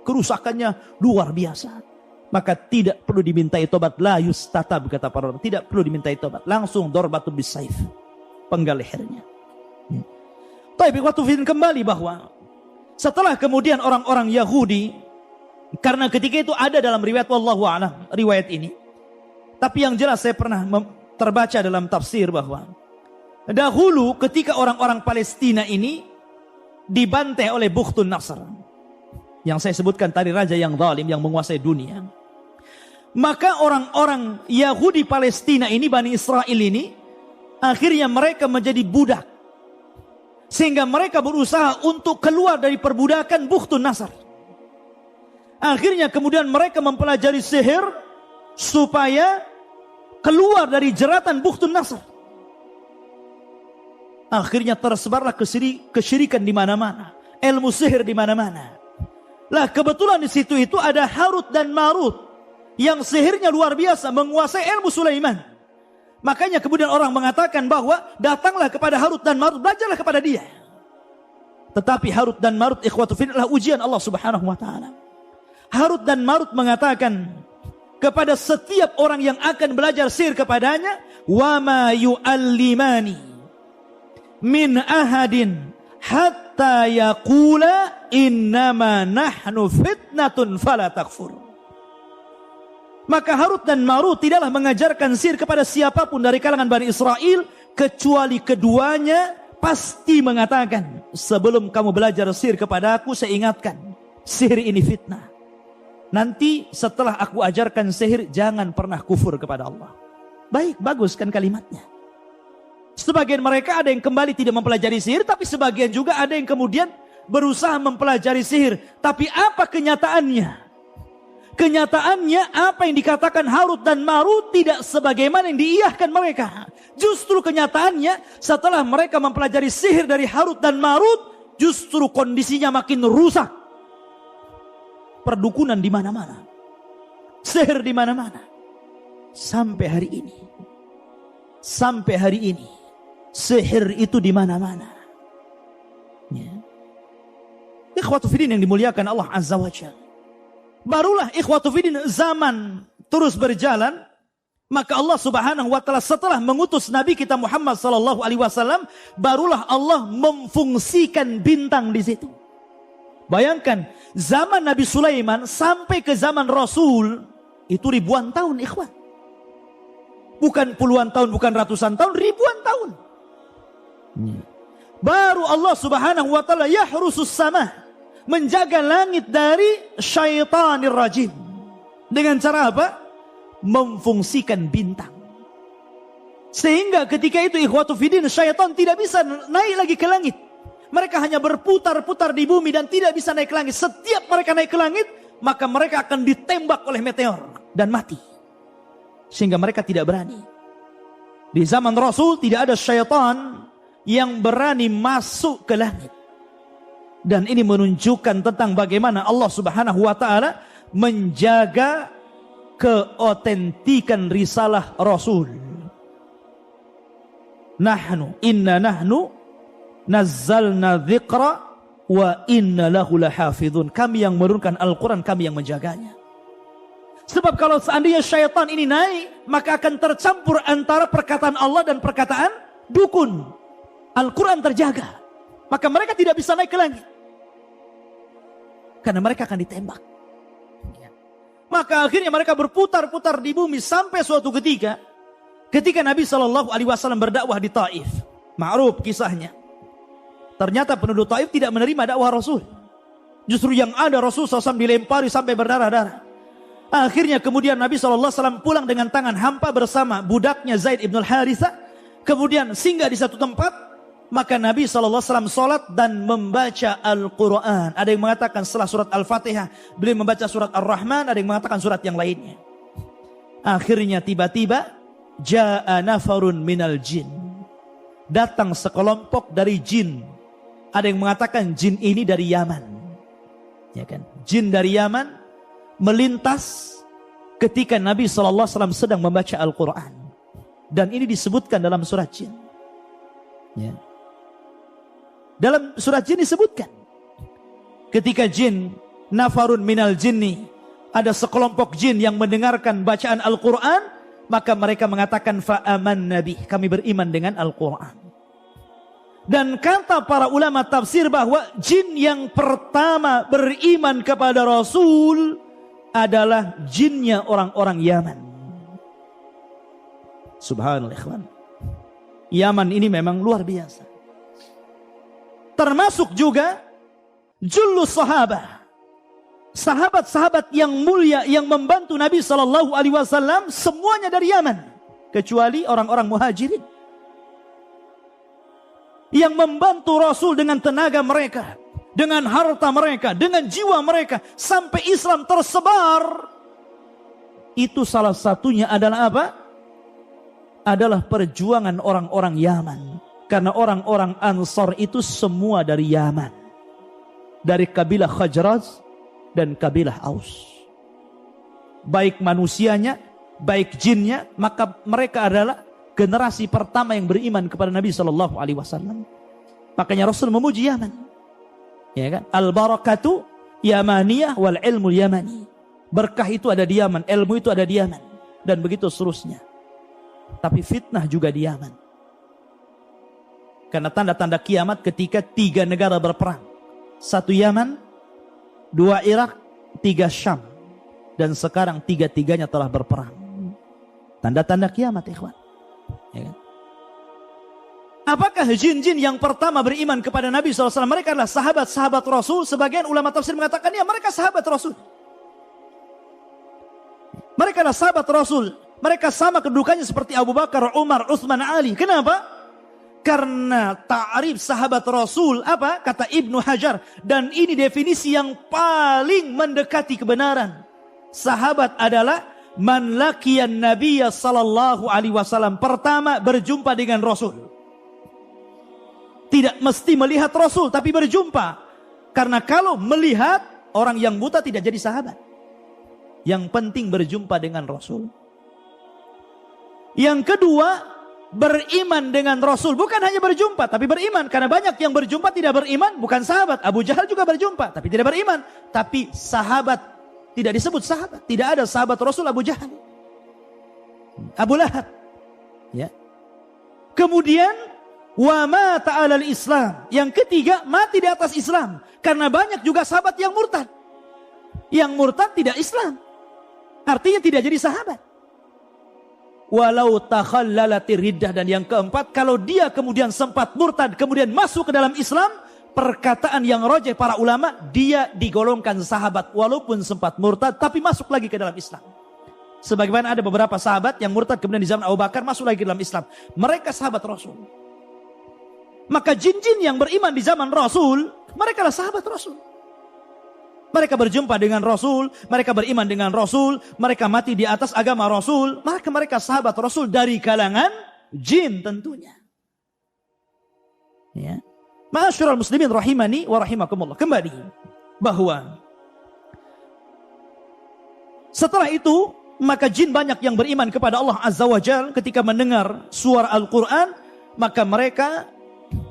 kerusakannya luar biasa. Maka tidak perlu dimintai tobat. La yustatab, kata para ulama. Tidak perlu dimintai tobat. Langsung dorbatun bisaif, penggal lehernya. Tapi waktu kembali bahwa setelah kemudian orang-orang Yahudi, karena ketika itu ada dalam riwayat wallahu a'lam riwayat ini. Tapi yang jelas saya pernah terbaca dalam tafsir bahwa dahulu ketika orang-orang Palestina ini dibantai oleh Bukhtun Nasr, yang saya sebutkan tadi, raja yang zalim yang menguasai dunia. Maka orang-orang Yahudi Palestina ini, Bani Israel ini, akhirnya mereka menjadi budak. Sehingga mereka berusaha untuk keluar dari perbudakan Bukhtun Nasr. Akhirnya kemudian mereka mempelajari sihir supaya keluar dari jeratan Bukhtun Nasr. Akhirnya tersebarlah kesyirikan di mana-mana, ilmu sihir di mana-mana. Lah kebetulan di situ itu ada Harut dan Marut yang sihirnya luar biasa, menguasai ilmu Sulaiman. Makanya kemudian orang mengatakan bahwa datanglah kepada Harut dan Marut, belajarlah kepada dia. Tetapi Harut dan Marut, ikhwatu fillah, ujian Allah Subhanahu wa taala. Harut dan Marut mengatakan kepada setiap orang yang akan belajar sihir kepadanya, wa ma yu'allimani min ahadin hatta yaqula innama nahnu fitnatun fala takfur. Maka Harut dan Marut tidaklah mengajarkan sihir kepada siapapun dari kalangan Bani Israel, kecuali keduanya pasti mengatakan, sebelum kamu belajar sihir kepada aku, saya ingatkan, sihir ini fitnah. Nanti setelah aku ajarkan sihir, jangan pernah kufur kepada Allah. Baik, bagus kan kalimatnya. Sebagian mereka ada yang kembali tidak mempelajari sihir, tapi sebagian juga ada yang kemudian berusaha mempelajari sihir. Tapi apa kenyataannya? Kenyataannya apa yang dikatakan Harut dan Marut tidak sebagaimana yang diiyahkan mereka. Justru kenyataannya setelah mereka mempelajari sihir dari Harut dan Marut, justru kondisinya makin rusak. Perdukunan di mana-mana, sihir di mana-mana. Sampai hari ini. Sampai hari ini sihir itu di mana-mana. Ya. Ikhwatu fiddin yang dimuliakan Allah Azza wa Jalla. Barulah ikhwatu fiddin zaman terus berjalan, maka Allah Subhanahu wa taala setelah mengutus Nabi kita Muhammad sallallahu alaihi wasallam, barulah Allah memfungsikan bintang di situ. Bayangkan zaman Nabi Sulaiman sampai ke zaman Rasul itu ribuan tahun, ikhwan. Bukan puluhan tahun, bukan ratusan tahun, ribuan tahun. Baru Allah Subhanahu wa taala yahrusus sama, menjaga langit dari syaitanir rajim. Dengan cara apa? Memfungsikan bintang. Sehingga ketika itu ikhwatu fiddin, syaitan tidak bisa naik lagi ke langit. Mereka hanya berputar-putar di bumi dan tidak bisa naik ke langit. Setiap mereka naik ke langit, maka mereka akan ditembak oleh meteor dan mati. Sehingga mereka tidak berani. Di zaman Rasul tidak ada syaitan yang berani masuk ke langit. Dan ini menunjukkan tentang bagaimana Allah Subhanahu wa taala menjaga keotentikan risalah Rasul. Inna nahnu nazzalna dzikra wa inna lahu lahafizun. Kami yang menurunkan Al-Quran, kami yang menjaganya. Sebab kalau seandainya syaitan ini naik, maka akan tercampur antara perkataan Allah dan perkataan dukun. Al-Quran terjaga, maka mereka tidak bisa naik ke langit, karena mereka akan ditembak. Maka akhirnya mereka berputar-putar di bumi sampai suatu ketika Nabi SAW berdakwah di Taif. Ma'ruf kisahnya. Ternyata penduduk Taif tidak menerima dakwah Rasul. Justru yang ada Rasul SAW dilempari sampai berdarah-darah. Akhirnya kemudian Nabi SAW pulang dengan tangan hampa bersama budaknya Zaid ibn al-Harithah. Kemudian singgah di satu tempat. Maka Nabi SAW sholat dan membaca Al-Quran. Ada yang mengatakan setelah surat Al-Fatihah beliau membaca surat Ar-Rahman. Ada yang mengatakan surat yang lainnya. Akhirnya tiba-tiba Ja'a nafarun minal jin. Datang sekelompok dari jin. Ada yang mengatakan jin ini dari Yaman. Ya kan? Jin dari Yaman melintas ketika Nabi SAW sedang membaca Al-Quran. Dan ini disebutkan dalam surat jin. Ya. Dalam surat jin disebutkan ketika jin nafarun minal jinni, ada sekelompok jin yang mendengarkan bacaan Al-Quran, maka mereka mengatakan fa'aman nabi, kami beriman dengan Al-Quran. Dan kata para ulama tafsir bahwa jin yang pertama beriman kepada Rasul adalah jinnya orang-orang Yaman. Subhanallah ikhwan. Yaman ini memang luar biasa. Termasuk juga jullus sahabah. Sahabat-sahabat yang mulia yang membantu Nabi SAW semuanya dari Yaman, kecuali orang-orang muhajirin yang membantu Rasul dengan tenaga mereka, dengan harta mereka, dengan jiwa mereka sampai Islam tersebar. Itu salah satunya adalah apa? Adalah perjuangan orang-orang Yaman. Karena orang-orang Ansar itu semua dari Yaman, dari kabilah Khazraj dan kabilah Aus. Baik manusianya, baik jinnya, maka mereka adalah generasi pertama yang beriman kepada Nabi SAW. Makanya Rasul memuji Yaman, ya kan? Al-barakatu yamaniyah wal ilmu yamani. Berkah itu ada di Yaman, ilmu itu ada di Yaman, dan begitu seterusnya. Tapi fitnah juga di Yaman. Karena tanda-tanda kiamat ketika 3 negara berperang. 1 Yaman, 2 Irak, 3 Syam. Dan sekarang 3-tiganya telah berperang. Tanda-tanda kiamat, ikhwan. Ya kan? Apakah jin-jin yang pertama beriman kepada Nabi SAW mereka adalah sahabat-sahabat Rasul? Sebagian ulama tafsir mengatakan ya mereka sahabat Rasul. Mereka adalah sahabat Rasul. Mereka sama kedudukannya seperti Abu Bakar, Umar, Utsman, Ali. Kenapa? Karena ta'rif sahabat Rasul apa? Kata Ibnu Hajar, dan ini definisi yang paling mendekati kebenaran. Sahabat adalah man laqiyan nabiyya sallallahu alaihi wasallam, pertama berjumpa dengan Rasul. Tidak mesti melihat Rasul, tapi berjumpa. Karena kalau melihat, orang yang buta tidak jadi sahabat. Yang penting berjumpa dengan Rasul. Yang kedua, beriman dengan Rasul. Bukan hanya berjumpa, tapi beriman. Karena banyak yang berjumpa tidak beriman, bukan sahabat. Abu Jahal juga berjumpa, tapi tidak beriman. Tapi sahabat, tidak disebut sahabat. Tidak ada sahabat Rasul Abu Jahal. Abu Lahab. Ya. Kemudian, wa mata 'alal Islam. Yang ketiga, mati di atas Islam. Karena banyak juga sahabat yang murtad. Yang murtad tidak Islam. Artinya tidak jadi sahabat. Walau takhallalatir riddah. Dan yang keempat, kalau dia kemudian sempat murtad, kemudian masuk ke dalam Islam, perkataan yang rajih para ulama, dia digolongkan sahabat walaupun sempat murtad, tapi masuk lagi ke dalam Islam. Sebagaimana ada beberapa sahabat yang murtad kemudian di zaman Abu Bakar masuk lagi ke dalam Islam. Mereka sahabat Rasul. Maka jin-jin yang beriman di zaman Rasul, mereka adalah sahabat Rasul. Mereka berjumpa dengan Rasul, mereka beriman dengan Rasul, mereka mati di atas agama Rasul, maka mereka sahabat Rasul dari kalangan jin tentunya. Ya. Ma'asyiral muslimin rahimani wa rahimakumullah. Kembali bahwa setelah itu maka jin banyak yang beriman kepada Allah Azza wa Jalla ketika mendengar suara Al-Quran, maka mereka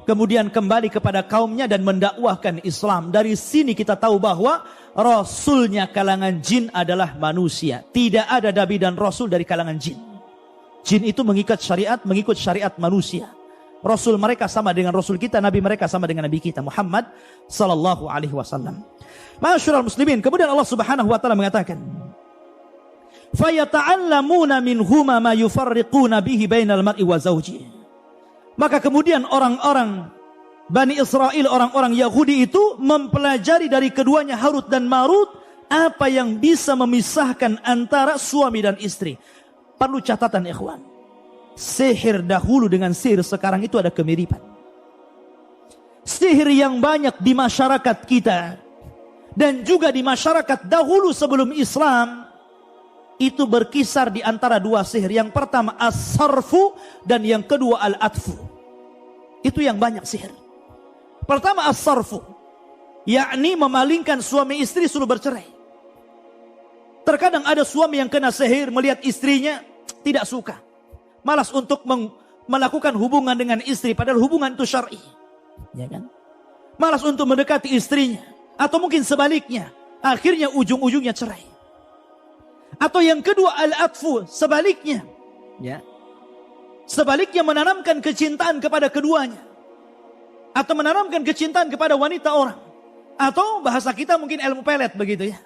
kemudian kembali kepada kaumnya dan mendakwahkan Islam. Dari sini kita tahu bahwa Rasulnya kalangan jin adalah manusia. Tidak ada nabi dan Rasul dari kalangan jin. Jin itu mengikut syariat manusia. Rasul mereka sama dengan Rasul kita, Nabi mereka sama dengan Nabi kita Muhammad sallallahu alaihi wasallam. Ma'asyiral muslimin, kemudian Allah Subhanahu wa taala mengatakan, "Fayata'allamuna minhuma ma yufarriquna bihi bainal mar'i wa zawjihi." Maka kemudian orang-orang Bani Israel, orang-orang Yahudi itu mempelajari dari keduanya Harut dan Marut apa yang bisa memisahkan antara suami dan istri. Perlu catatan ikhwan. Sihir dahulu dengan sihir sekarang itu ada kemiripan. Sihir yang banyak di masyarakat kita dan juga di masyarakat dahulu sebelum Islam itu berkisar di antara 2 sihir. Yang pertama as-sarfu dan yang kedua al-atfu. Itu yang banyak sihir. Pertama as-sarfu, yakni memalingkan suami istri suruh bercerai. Terkadang ada suami yang kena sihir melihat istrinya tidak suka, malas untuk melakukan hubungan dengan istri, padahal hubungan itu syar'i, ya kan? Malas untuk mendekati istrinya, atau mungkin sebaliknya, akhirnya ujung-ujungnya cerai. Atau yang kedua al-atfu, sebaliknya, ya. Sebaliknya menanamkan kecintaan kepada keduanya, atau menanamkan kecintaan kepada wanita orang, atau bahasa kita mungkin ilmu pelet begitu ya,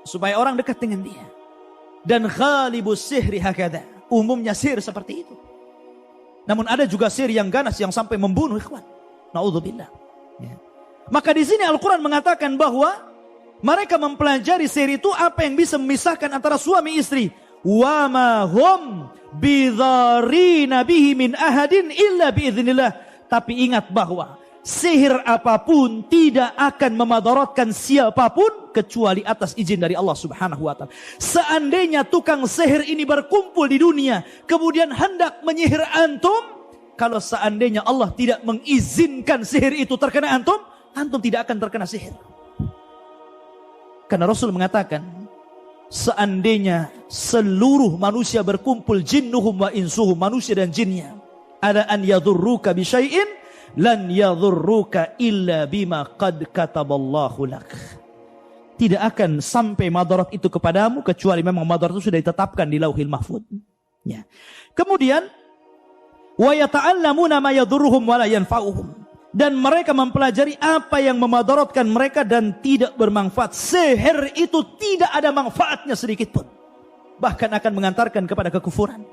supaya orang dekat dengan dia. Dan ghalibus sihri hakada, umumnya sihir seperti itu. Namun ada juga sihir yang ganas yang sampai membunuh, ikhwan. Naudzubillah. Ya. Maka di sini Al-Quran mengatakan bahwa mereka mempelajari sihir itu apa yang bisa memisahkan antara suami istri. Wa ma hum bidharina bihi min ahadin illa biiznillah. Tapi ingat bahwa sihir apapun tidak akan memadaratkan siapapun kecuali atas izin dari Allah Subhanahu wa taala. Seandainya tukang sihir ini berkumpul di dunia kemudian hendak menyihir antum, kalau seandainya Allah tidak mengizinkan sihir itu terkena antum, antum tidak akan terkena sihir. Karena Rasul mengatakan, seandainya seluruh manusia berkumpul, jinnuhum wa insuhum, manusia dan jinnya, ada an yadurruka bi syai'in lan yadurruka illa bima qad kataballahu lak. Tidak akan sampai madarat itu kepadamu kecuali memang madarat itu sudah ditetapkan di Lauhil Mahfuz. Ya. Kemudian wa yata'allamuna ma yadurruhum wa la yanfa'uhum. Dan mereka mempelajari apa yang memadaratkan mereka dan tidak bermanfaat. Sihir itu tidak ada manfaatnya sedikit pun. Bahkan akan mengantarkan kepada kekufuran.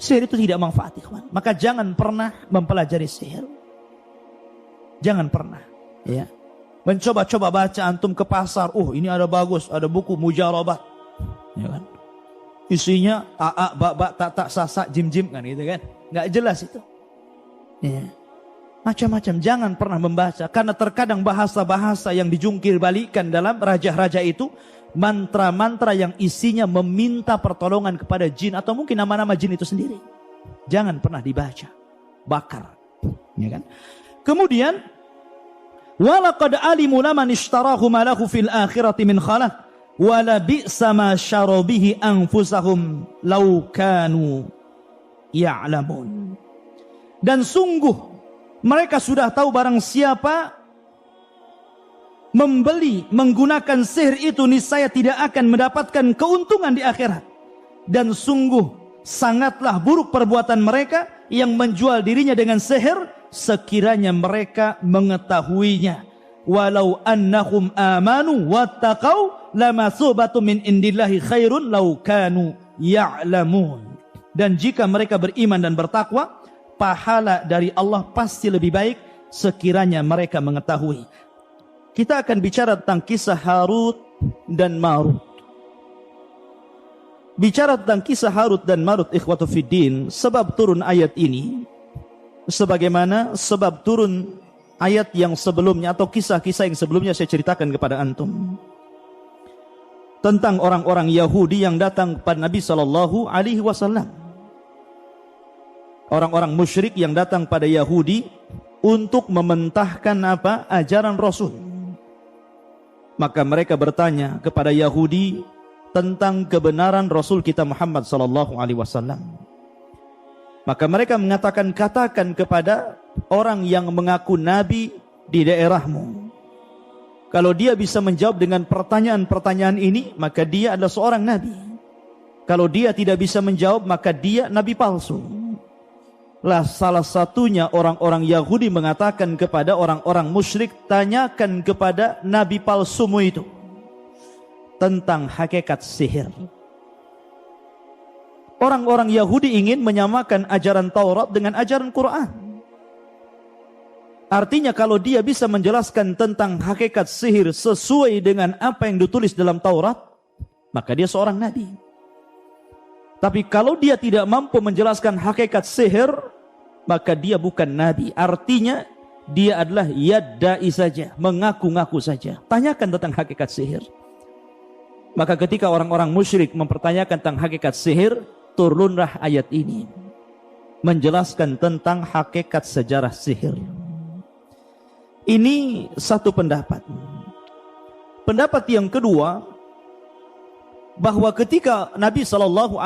Sihir itu tidak manfaat, ikhwan. Maka jangan pernah mempelajari sihir. Jangan pernah. Ya. Mencoba-coba baca antum ke pasar. Ini ada bagus, ada buku mujarabat. Ya kan? Isinya a ba tak sa jim kan gitu kan. Nggak jelas itu. Ya. Macam-macam, jangan pernah membaca. Karena terkadang bahasa-bahasa yang dijungkir balikan dalam raja-raja itu, mantra-mantra yang isinya meminta pertolongan kepada jin, atau mungkin nama-nama jin itu sendiri. Jangan pernah dibaca. Bakar. Ya kan? Kemudian, walaqad alimu laman ishtarahu ma lahu fil akhirati min khalaq, wala bi'sa ma syaraw bihi anfusahum law kanu ya'lamun. Dan sungguh mereka sudah tahu barang siapa membeli, menggunakan sihir itu, niscaya tidak akan mendapatkan keuntungan di akhirat. Dan sungguh sangatlah buruk perbuatan mereka yang menjual dirinya dengan sihir sekiranya mereka mengetahuinya. Walau annahum amanu wattaqau lamatsubatun min indillahi khairun law kanu ya'lamun. Dan jika mereka beriman dan bertakwa, pahala dari Allah pasti lebih baik sekiranya mereka mengetahui. Kita akan bicara tentang kisah Harut dan Marut. Bicara tentang kisah Harut dan Marut, ikhwatu fiddin, sebab turun ayat ini sebagaimana sebab turun ayat yang sebelumnya atau kisah-kisah yang sebelumnya saya ceritakan kepada antum. Tentang orang-orang Yahudi yang datang kepada Nabi SAW. Orang-orang musyrik yang datang pada Yahudi untuk mementahkan ajaran Rasul. Maka mereka bertanya kepada Yahudi tentang kebenaran Rasul kita Muhammad SAW. Maka mereka mengatakan, katakan kepada orang yang mengaku nabi di daerahmu, kalau dia bisa menjawab dengan pertanyaan-pertanyaan ini, maka dia adalah seorang nabi. Kalau dia tidak bisa menjawab, maka dia nabi palsu. Lah salah satunya orang-orang Yahudi mengatakan kepada orang-orang musyrik, tanyakan kepada nabi palsumu itu tentang hakikat sihir. Orang-orang Yahudi ingin menyamakan ajaran Taurat dengan ajaran Quran. Artinya kalau dia bisa menjelaskan tentang hakikat sihir sesuai dengan apa yang ditulis dalam Taurat, maka dia seorang nabi. Tapi kalau dia tidak mampu menjelaskan hakikat sihir, maka dia bukan nabi. Artinya dia adalah yadda'i saja, mengaku-ngaku saja. Tanyakan tentang hakikat sihir. Maka ketika orang-orang musyrik mempertanyakan tentang hakikat sihir, turunlah ayat ini menjelaskan tentang hakikat sejarah sihir. Ini satu pendapat. Pendapat yang kedua, bahwa ketika Nabi SAW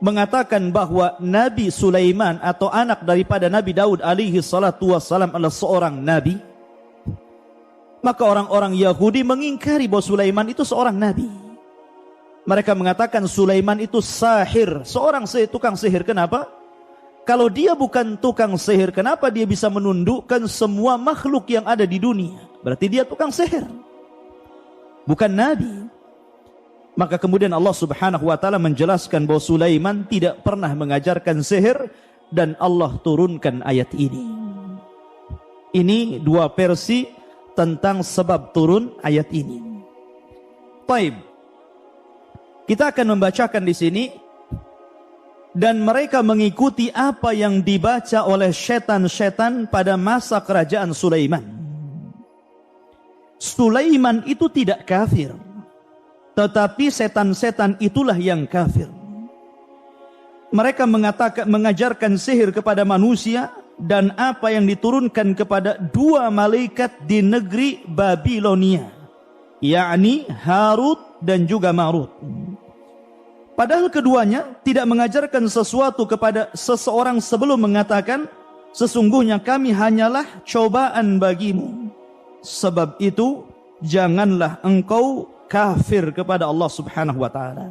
mengatakan bahwa Nabi Sulaiman atau anak daripada Nabi Daud alaihi salatu wassalam adalah seorang nabi, Maka orang-orang Yahudi mengingkari bahwa Sulaiman itu seorang nabi. Mereka mengatakan Sulaiman itu sahir, seorang tukang sihir. Kenapa? Kalau dia bukan tukang sihir, kenapa dia bisa menundukkan semua makhluk yang ada di dunia? Berarti dia tukang sihir, bukan nabi. Maka kemudian Allah Subhanahu wa taala menjelaskan bahwa Sulaiman tidak pernah mengajarkan sihir, dan Allah turunkan ayat ini. Ini dua versi tentang sebab turun ayat ini. Baik. Kita akan membacakan di sini. Dan mereka mengikuti apa yang dibaca oleh setan-setan pada masa kerajaan Sulaiman. Sulaiman itu tidak kafir, tetapi setan-setan itulah yang kafir. Mereka mengajarkan sihir kepada manusia dan apa yang diturunkan kepada dua malaikat di negeri Babilonia, yakni Harut dan juga Marut. Padahal keduanya tidak mengajarkan sesuatu kepada seseorang sebelum mengatakan, sesungguhnya kami hanyalah cobaan bagimu. Sebab itu janganlah engkau kafir kepada Allah Subhanahu wa taala.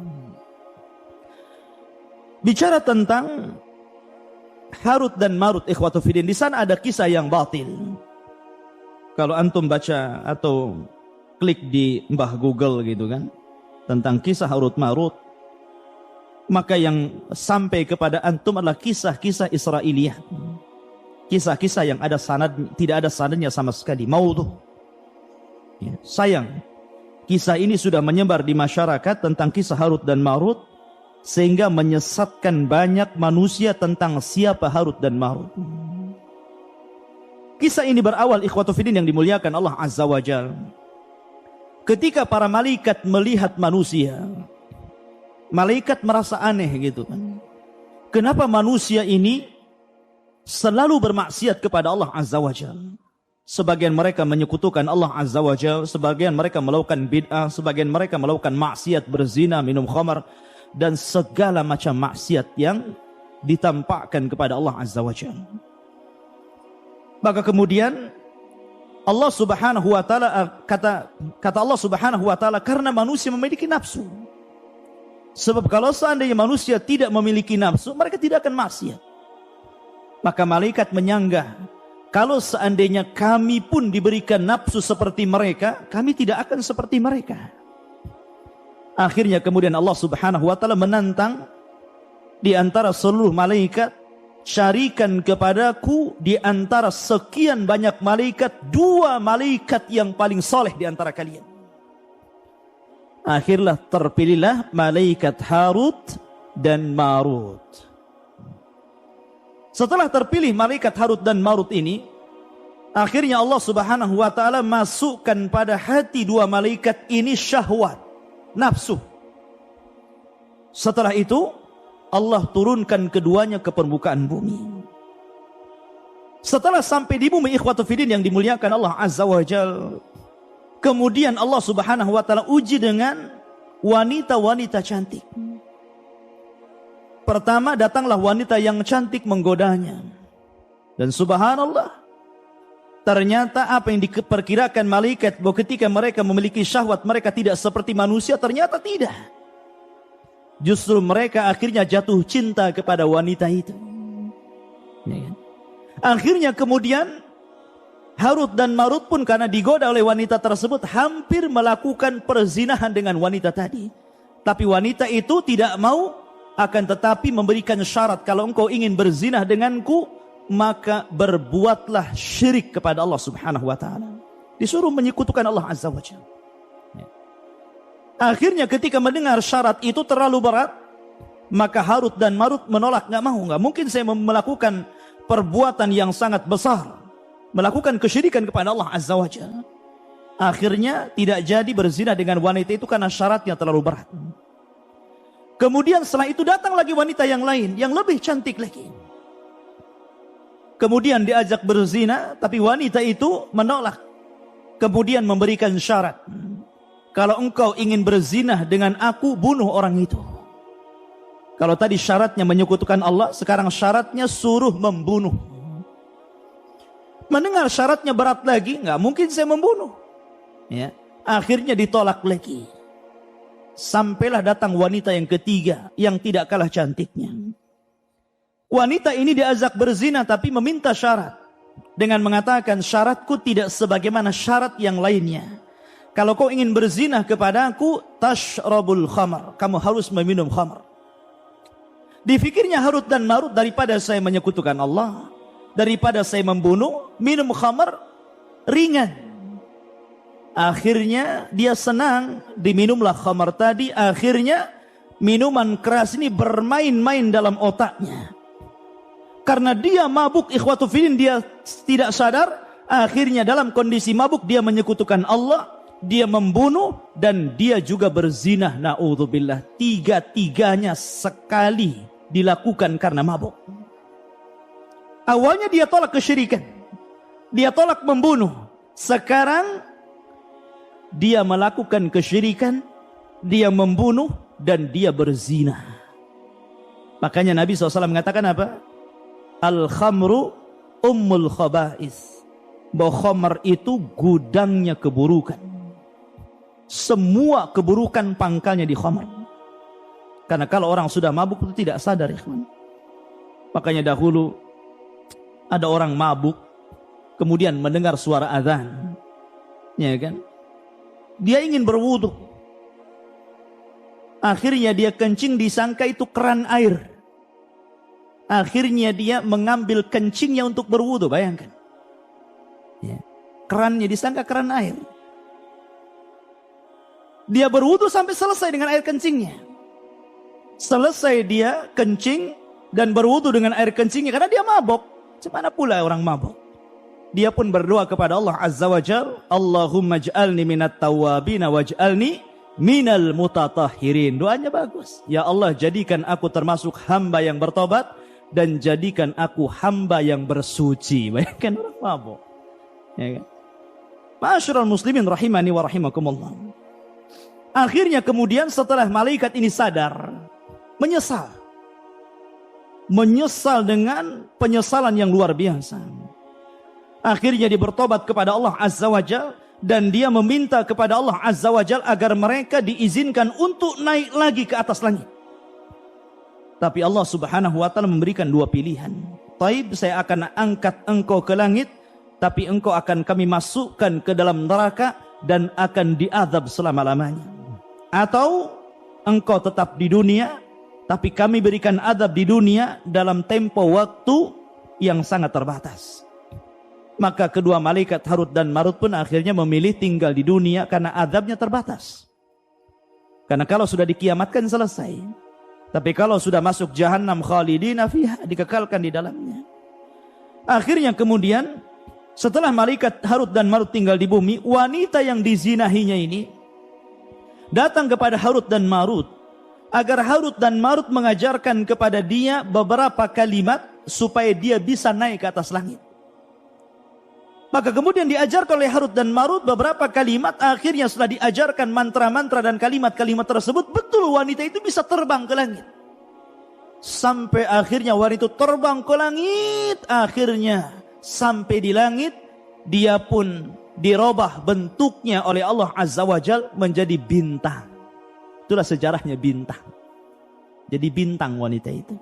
Bicara tentang Harut dan Marut, ikhwatu fiddin, di sana ada kisah yang batil. Kalau antum baca atau klik di mbah Google gitu kan, tentang kisah Harut Marut, maka yang sampai kepada antum adalah kisah-kisah Israiliyah. Kisah-kisah yang ada sanad, tidak ada sanadnya sama sekali, maudhu. Ya, sayang, kisah ini sudah menyebar di masyarakat tentang kisah Harut dan Marut, sehingga menyesatkan banyak manusia tentang siapa Harut dan Marut. Kisah ini berawal, ikhwatu fiddin yang dimuliakan Allah Azza wa Jalla. Ketika para malaikat melihat manusia, malaikat merasa aneh gitu kan. Kenapa manusia ini selalu bermaksiat kepada Allah Azza wa Jalla? Sebagian mereka menyekutukan Allah Azza wa Jalla, sebagian mereka melakukan bid'ah, sebagian mereka melakukan maksiat, berzina, minum khamar, dan segala macam maksiat yang ditampakkan kepada Allah Azza wa Jalla. Maka kemudian Allah Subhanahu wa taala kata Allah Subhanahu wa taala, karena manusia memiliki nafsu. Sebab kalau seandainya manusia tidak memiliki nafsu, mereka tidak akan maksiat. Maka malaikat menyanggah, kalau seandainya kami pun diberikan nafsu seperti mereka, kami tidak akan seperti mereka. Akhirnya kemudian Allah Subhanahu wa taala menantang di antara seluruh malaikat, carikan kepadaku di antara sekian banyak malaikat, dua malaikat yang paling soleh di antara kalian. Akhirnya terpilihlah malaikat Harut dan Marut. Setelah terpilih malaikat Harut dan Marut ini, akhirnya Allah Subhanahu wa taala masukkan pada hati dua malaikat ini syahwat, nafsu. Setelah itu Allah turunkan keduanya ke permukaan bumi. Setelah sampai di bumi, ikhwatu fiddin yang dimuliakan Allah Azza wa Jalla, kemudian Allah Subhanahu wa taala uji dengan wanita-wanita cantik. Pertama datanglah wanita yang cantik menggodanya. Dan subhanallah, ternyata apa yang diperkirakan malaikat bahwa ketika mereka memiliki syahwat mereka tidak seperti manusia, ternyata tidak. Justru mereka akhirnya jatuh cinta kepada wanita itu. Akhirnya kemudian Harut dan Marut pun karena digoda oleh wanita tersebut hampir melakukan perzinahan dengan wanita tadi. Tapi wanita itu tidak mau, akan tetapi memberikan syarat, kalau engkau ingin berzinah denganku, maka berbuatlah syirik kepada Allah Subhanahu wa taala. Disuruh menyekutukan Allah Azza wa Jalla. Akhirnya ketika mendengar syarat itu terlalu berat, maka Harut dan Marut menolak, nggak mungkin saya melakukan perbuatan yang sangat besar, melakukan kesyirikan kepada Allah Azza wa Jalla. Akhirnya tidak jadi berzina dengan wanita itu karena syaratnya terlalu berat. Kemudian setelah itu datang lagi wanita yang lain, yang lebih cantik lagi. Kemudian diajak berzina, tapi wanita itu menolak. Kemudian memberikan syarat, kalau engkau ingin berzina dengan aku, bunuh orang itu. Kalau tadi syaratnya menyekutukan Allah, sekarang syaratnya suruh membunuh. Mendengar syaratnya berat lagi, nggak mungkin saya membunuh. Ya, akhirnya ditolak lagi. Sampailah datang wanita yang ketiga yang tidak kalah cantiknya. Wanita ini diajak berzina tapi meminta syarat. Dengan mengatakan syaratku tidak sebagaimana syarat yang lainnya. Kalau kau ingin berzina kepadaku, tashrabul khamar. Kamu harus meminum khamar. Difikirnya Harut dan Marut, daripada saya menyekutukan Allah, daripada saya membunuh, minum khamar ringan. Akhirnya dia senang, diminumlah khamar tadi. Akhirnya minuman keras ini bermain-main dalam otaknya. Karena dia mabuk, ikhwatu fillah, dia tidak sadar. Akhirnya dalam kondisi mabuk dia menyekutukan Allah, dia membunuh, dan dia juga berzina. Na'udzubillah. Tiga-tiganya sekali dilakukan karena mabuk. Awalnya dia tolak kesyirikan, dia tolak membunuh. Sekarang dia melakukan kesyirikan, dia membunuh, dan dia berzina. Makanya Nabi SAW mengatakan apa? Al-khamru ummul khaba'is. Bahwa khamar itu gudangnya keburukan. Semua keburukan pangkalnya di khamar. Karena kalau orang sudah mabuk itu tidak sadar, ikhwan. Makanya dahulu ada orang mabuk kemudian mendengar suara azan. Ya kan? Dia ingin berwudu. Akhirnya dia kencing, disangka itu keran air. Akhirnya dia mengambil kencingnya untuk berwudu, bayangkan. Ya. Kerannya disangka keran air. Dia berwudu sampai selesai dengan air kencingnya. Selesai dia kencing dan berwudu dengan air kencingnya karena dia mabuk. Semana pula orang mabuk. Dia pun berdoa kepada Allah Azza wa Jalla, Allahumma ij'alni minat tawwabin waj'alni minal mutatahhirin. Doanya bagus. Ya Allah, jadikan aku termasuk hamba yang bertobat dan jadikan aku hamba yang bersuci. Bayangkan orang mabuk. Ya kan? Ma'asyiral muslimin rahimani wa rahimakumullah. Akhirnya kemudian setelah malaikat ini sadar, menyesal. Menyesal dengan penyesalan yang luar biasa. Akhirnya dia bertobat kepada Allah Azza wa Jalla, dan dia meminta kepada Allah Azza wa Jalla agar mereka diizinkan untuk naik lagi ke atas langit. Tapi Allah Subhanahu wa taala memberikan dua pilihan. Taib, saya akan angkat engkau ke langit, tapi engkau akan kami masukkan ke dalam neraka dan akan diazab selama-lamanya. Atau engkau tetap di dunia, tapi kami berikan azab di dunia dalam tempo waktu yang sangat terbatas. Maka kedua malaikat Harut dan Marut pun akhirnya memilih tinggal di dunia karena azabnya terbatas. Karena kalau sudah dikiamatkan selesai. Tapi kalau sudah masuk jahannam khalidina fiha, dikekalkan di dalamnya. Akhirnya kemudian setelah malaikat Harut dan Marut tinggal di bumi, wanita yang dizinahinya ini datang kepada Harut dan Marut agar Harut dan Marut mengajarkan kepada dia beberapa kalimat supaya dia bisa naik ke atas langit. Maka kemudian diajarkan oleh Harut dan Marut beberapa kalimat. Akhirnya setelah diajarkan mantra-mantra dan kalimat-kalimat tersebut, betul wanita itu bisa terbang ke langit. Sampai akhirnya wanita itu terbang ke langit. Akhirnya sampai di langit, dia pun dirubah bentuknya oleh Allah Azza wa Jalla menjadi bintang. Itulah sejarahnya bintang. Jadi bintang wanita itu.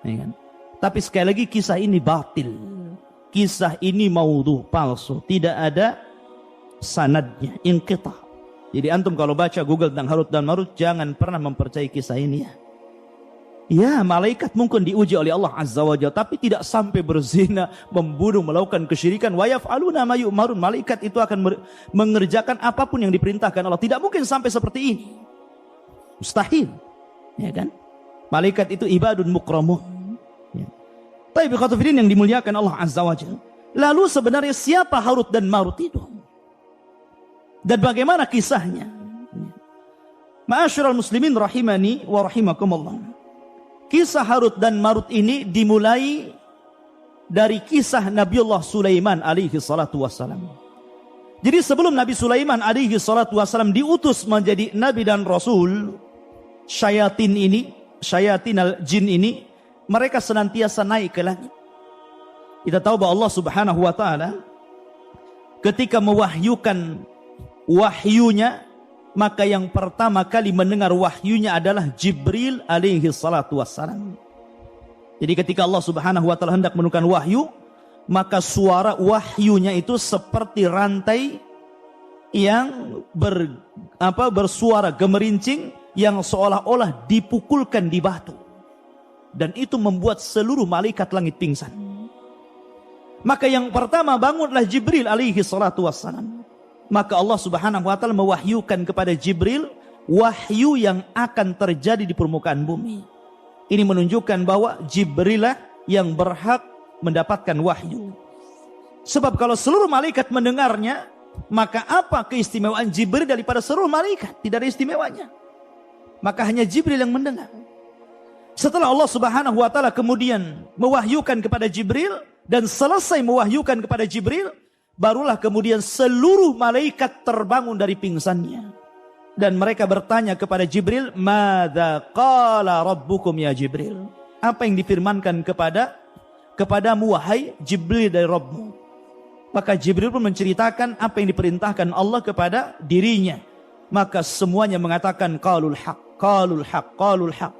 Ya kan? Tapi sekali lagi kisah ini batil. Kisah ini maudhu, palsu, tidak ada sanadnya, inqita. Jadi antum kalau baca Google tentang Harut dan Marut, jangan pernah mempercayai kisah ini ya. Ya, malaikat mungkin diuji oleh Allah Azza wa Jalla, tapi tidak sampai berzina, membunuh, melakukan kesyirikan. Wa yaf'aluna ma yu'marun. Malaikat itu akan mengerjakan apapun yang diperintahkan Allah. Tidak mungkin sampai seperti ini. Mustahil. Ya kan? Malaikat itu ibadun mukramun. Tapi biqatufidin yang dimuliakan Allah Azza wa Jalla. Lalu sebenarnya siapa Harut dan Marut itu? Dan bagaimana kisahnya? Ma'asyiral muslimin rahimani wa rahimakumullah. Kisah Harut dan Marut ini dimulai dari kisah Nabiullah Sulaiman alaihi salatu wassalam. Jadi sebelum Nabi Sulaiman alaihi salatu wassalam diutus menjadi nabi dan rasul, syayatin al-jin ini mereka senantiasa naik ke langit. Kita tahu bahwa Allah Subhanahu wa taala ketika mewahyukan wahyunya, maka yang pertama kali mendengar wahyunya adalah Jibril alaihi salatu wassalam. Jadi ketika Allah subhanahu wa ta'ala hendak menurunkan wahyu, maka suara wahyunya itu seperti rantai yang bersuara gemerincing yang seolah-olah dipukulkan di batu. Dan itu membuat seluruh malaikat langit pingsan. Maka yang pertama bangunlah Jibril alaihi salatu wassalam. Maka Allah subhanahu wa ta'ala mewahyukan kepada Jibril wahyu yang akan terjadi di permukaan bumi. Ini menunjukkan bahwa Jibril lah yang berhak mendapatkan wahyu. Sebab kalau seluruh malaikat mendengarnya, maka apa keistimewaan Jibril daripada seluruh malaikat? Tidak ada istimewanya. Maka hanya Jibril yang mendengar. Setelah Allah subhanahu wa ta'ala kemudian mewahyukan kepada Jibril, dan selesai mewahyukan kepada Jibril, barulah kemudian seluruh malaikat terbangun dari pingsannya. Dan mereka bertanya kepada Jibril, "Madza qala rabbukum ya Jibril?" Apa yang difirmankan kepadamu wahai Jibril dari Rabbmu? Maka Jibril pun menceritakan apa yang diperintahkan Allah kepada dirinya. Maka semuanya mengatakan qalul haq, qalul haq, qalul haq.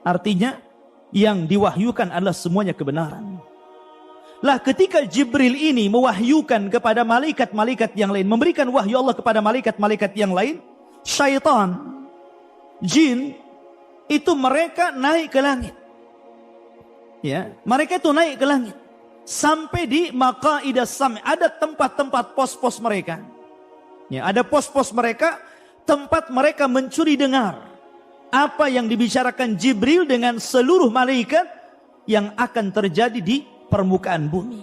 Artinya yang diwahyukan adalah semuanya kebenaran. Lah ketika Jibril ini mewahyukan kepada malaikat-malaikat yang lain, memberikan wahyu Allah kepada malaikat-malaikat yang lain, syaitan, jin, itu mereka naik ke langit. Ya, mereka itu naik ke langit. Sampai di maqaidas sam', ada tempat-tempat pos-pos mereka. Ya, ada pos-pos mereka, tempat mereka mencuri dengar apa yang dibicarakan Jibril dengan seluruh malaikat yang akan terjadi di permukaan bumi.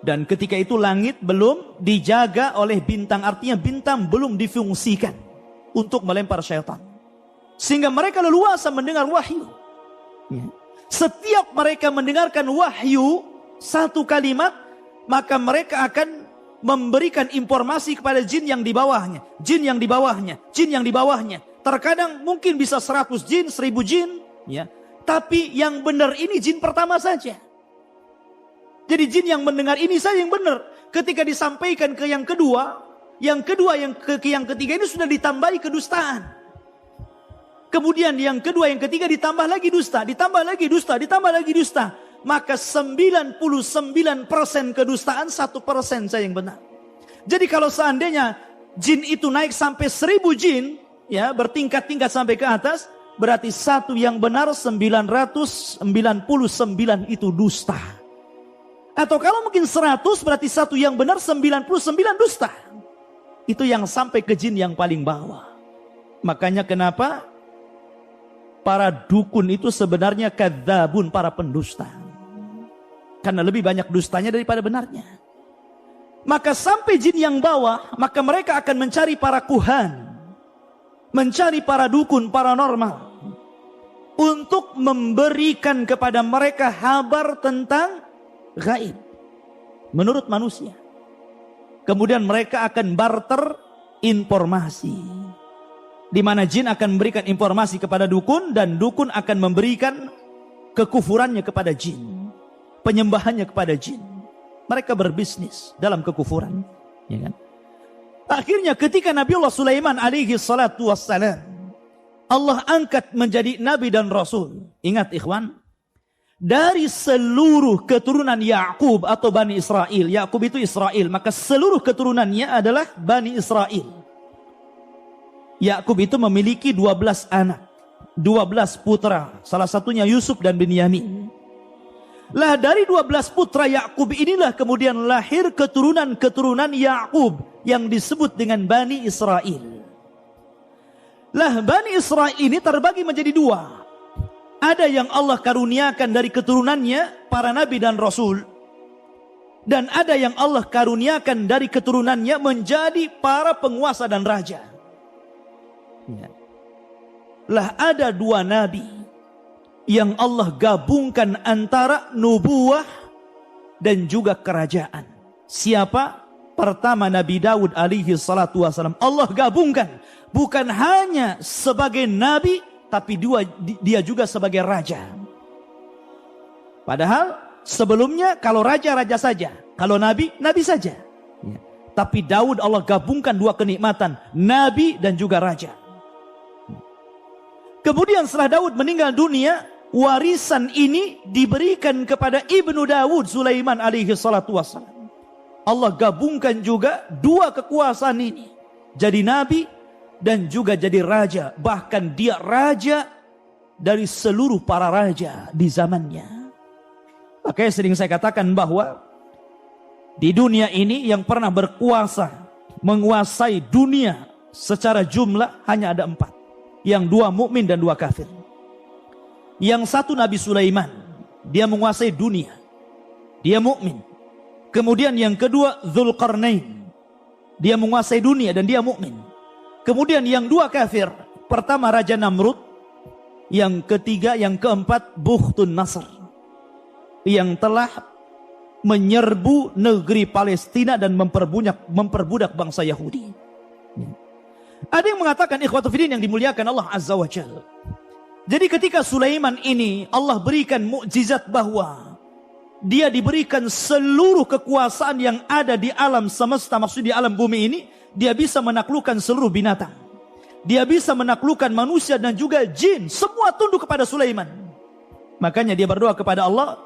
Dan ketika itu langit belum dijaga oleh bintang, artinya bintang belum difungsikan untuk melempar syaitan. Sehingga mereka leluasa mendengar wahyu. Setiap mereka mendengarkan wahyu satu kalimat, maka mereka akan memberikan informasi kepada jin yang di bawahnya, jin yang di bawahnya, jin yang di bawahnya. Terkadang mungkin bisa 100 jin, 1000 jin, ya. Tapi yang benar ini jin pertama saja. Jadi jin yang mendengar ini saja yang benar. Ketika disampaikan ke yang kedua, yang ketiga ini sudah ditambahi kedustaan. Kemudian yang kedua, yang ketiga ditambah lagi dusta, ditambah lagi dusta, ditambah lagi dusta. Maka 99% kedustaan, 1% saja yang benar. Jadi kalau seandainya jin itu naik sampai 1000 jin, ya, bertingkat-tingkat sampai ke atas, berarti satu yang benar, 999 itu dusta. Atau kalau mungkin 100, berarti satu yang benar, 99 dusta. Itu yang sampai ke jin yang paling bawah. Makanya kenapa para dukun itu sebenarnya kadzabun, para pendusta. Karena lebih banyak dustanya daripada benarnya. Maka sampai jin yang bawah, maka mereka akan mencari para kuhan, mencari para dukun paranormal, untuk memberikan kepada mereka kabar tentang gaib menurut manusia. Kemudian mereka akan barter informasi, di mana jin akan memberikan informasi kepada dukun, dan dukun akan memberikan kekufurannya kepada jin, penyembahannya kepada jin. Mereka berbisnis dalam kekufuran, ya kan? Akhirnya ketika Nabiullah Sulaiman alaihi salatu wassalam, Allah angkat menjadi nabi dan rasul. Ingat ikhwan, dari seluruh keturunan Yakub atau Bani Israel, Yakub itu Israel, maka seluruh keturunannya adalah Bani Israel. Yakub itu memiliki 12 anak, 12 putra, salah satunya Yusuf dan Binyamin. Lah dari 12 putra Yakub inilah kemudian lahir keturunan-keturunan Yakub yang disebut dengan Bani Israel. Lah Bani Israel ini terbagi menjadi dua. Ada yang Allah karuniakan dari keturunannya para nabi dan rasul, dan ada yang Allah karuniakan dari keturunannya menjadi para penguasa dan raja. Lah ada dua nabi yang Allah gabungkan antara nubuwah dan juga kerajaan. Siapa? Pertama Nabi Daud alaihi salatu wasalam. Allah gabungkan, bukan hanya sebagai nabi, tapi dia juga sebagai raja. Padahal sebelumnya kalau raja-raja saja, kalau nabi, nabi saja. Tapi Daud Allah gabungkan dua kenikmatan, nabi dan juga raja. Kemudian setelah Daud meninggal dunia, warisan ini diberikan kepada ibnu Daud, Sulaiman alaihi salatu wassalam. Allah gabungkan juga dua kekuasaan ini, jadi nabi dan juga jadi raja. Bahkan dia raja dari seluruh para raja di zamannya. Makanya sering saya katakan bahwa di dunia ini yang pernah berkuasa, menguasai dunia secara jumlah hanya ada 4. Yang 2 mukmin dan 2 kafir. Yang satu Nabi Sulaiman, dia menguasai dunia, dia mukmin. Kemudian yang kedua Dzulqarnain, dia menguasai dunia dan dia mukmin. Kemudian yang 2 kafir, pertama Raja Namrud, yang ketiga, yang keempat Bukhtun Nasr, yang telah menyerbu negeri Palestina dan memperbudak bangsa Yahudi. Ada yang mengatakan ikhwatu fiddin yang dimuliakan Allah Azza wa Jalla. Jadi ketika Sulaiman ini Allah berikan mukjizat bahwa dia diberikan seluruh kekuasaan yang ada di alam semesta, maksud di alam bumi ini, dia bisa menaklukkan seluruh binatang. Dia bisa menaklukkan manusia dan juga jin, semua tunduk kepada Sulaiman. Makanya dia berdoa kepada Allah,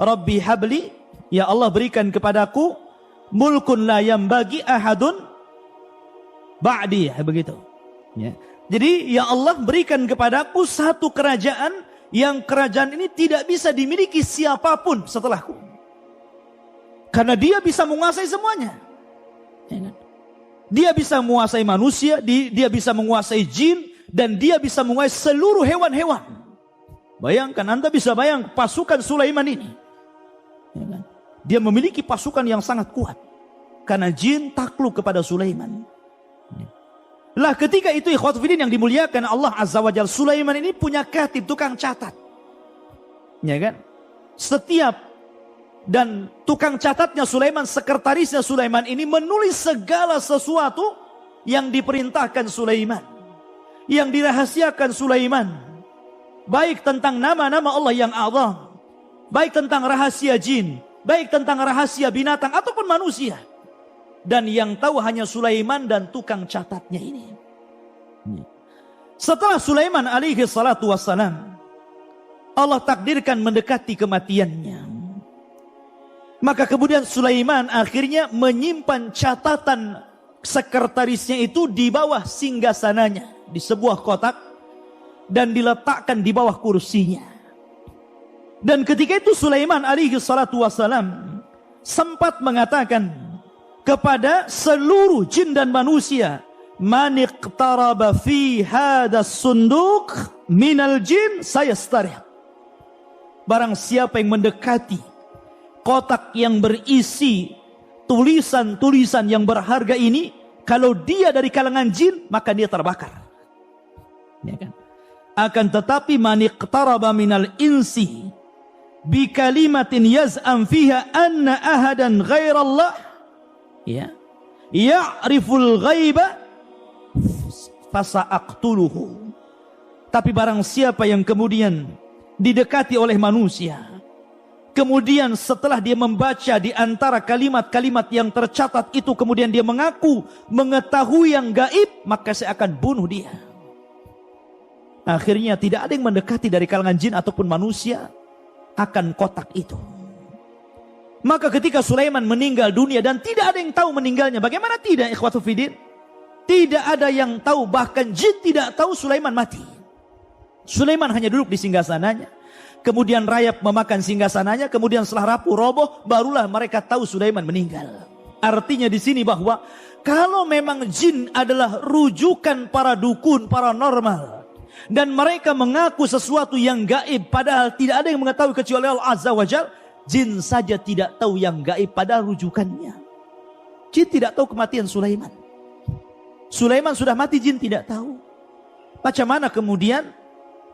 Rabbi habli, ya Allah berikan kepadaku mulkun la yambagi ahadun ba'di, begitu. Ya. Jadi ya Allah berikan kepadaku satu kerajaan yang kerajaan ini tidak bisa dimiliki siapapun setelahku. Karena dia bisa menguasai semuanya. Dia bisa menguasai manusia, dia bisa menguasai jin, dan dia bisa menguasai seluruh hewan-hewan. Bayangkan, Anda bisa bayang pasukan Sulaiman ini. Dia memiliki pasukan yang sangat kuat. Karena jin takluk kepada Sulaiman. Lah ketika itu ikhwatu fiddin yang dimuliakan Allah Azza wa Jalla, Sulaiman ini punya katib, tukang catat. Ya kan? Setiap dan tukang catatnya Sulaiman, sekretarisnya Sulaiman ini menulis segala sesuatu yang diperintahkan Sulaiman, yang dirahasiakan Sulaiman, baik tentang nama-nama Allah yang azam, baik tentang rahasia jin, baik tentang rahasia binatang ataupun manusia. Dan yang tahu hanya Sulaiman dan tukang catatnya ini. Setelah Sulaiman alaihi salatu wassalam, Allah takdirkan mendekati kematiannya. Maka kemudian Sulaiman akhirnya menyimpan catatan sekretarisnya itu di bawah singgasananya, di sebuah kotak, dan diletakkan di bawah kursinya. Dan ketika itu Sulaiman alaihi salatu wassalam sempat mengatakan kepada seluruh jin dan manusia, man iqtaraba fi hadas sunduk minal jin sayastarih. Barang siapa yang mendekati kotak yang berisi tulisan-tulisan yang berharga ini, kalau dia dari kalangan jin, maka dia terbakar. Ya kan? Akan tetapi man iqtaraba minal insi bi kalimatin yaz'am fiha anna ahadan ghairallah, ya, ya'riful ghaiba fasa'aqtuluhu. Tapi barang siapa yang kemudian didekati oleh manusia, kemudian setelah dia membaca di antara kalimat-kalimat yang tercatat itu, kemudian dia mengaku mengetahui yang gaib, maka saya akan bunuh dia. Akhirnya tidak ada yang mendekati dari kalangan jin ataupun manusia akan kotak itu. Maka ketika Sulaiman meninggal dunia dan tidak ada yang tahu meninggalnya, bagaimana tidak ikhwatu fiddin? Tidak ada yang tahu, bahkan jin tidak tahu Sulaiman mati. Sulaiman hanya duduk di singgasananya, kemudian rayap memakan singgasananya, kemudian setelah rapuh roboh, barulah mereka tahu Sulaiman meninggal. Artinya di sini bahwa kalau memang jin adalah rujukan para dukun, paranormal, dan mereka mengaku sesuatu yang gaib, padahal tidak ada yang mengetahui kecuali Allah Azza wa Jalla, jin saja tidak tahu yang gaib pada rujukannya. Jin tidak tahu kematian Sulaiman. Sulaiman sudah mati, jin tidak tahu. Macam mana kemudian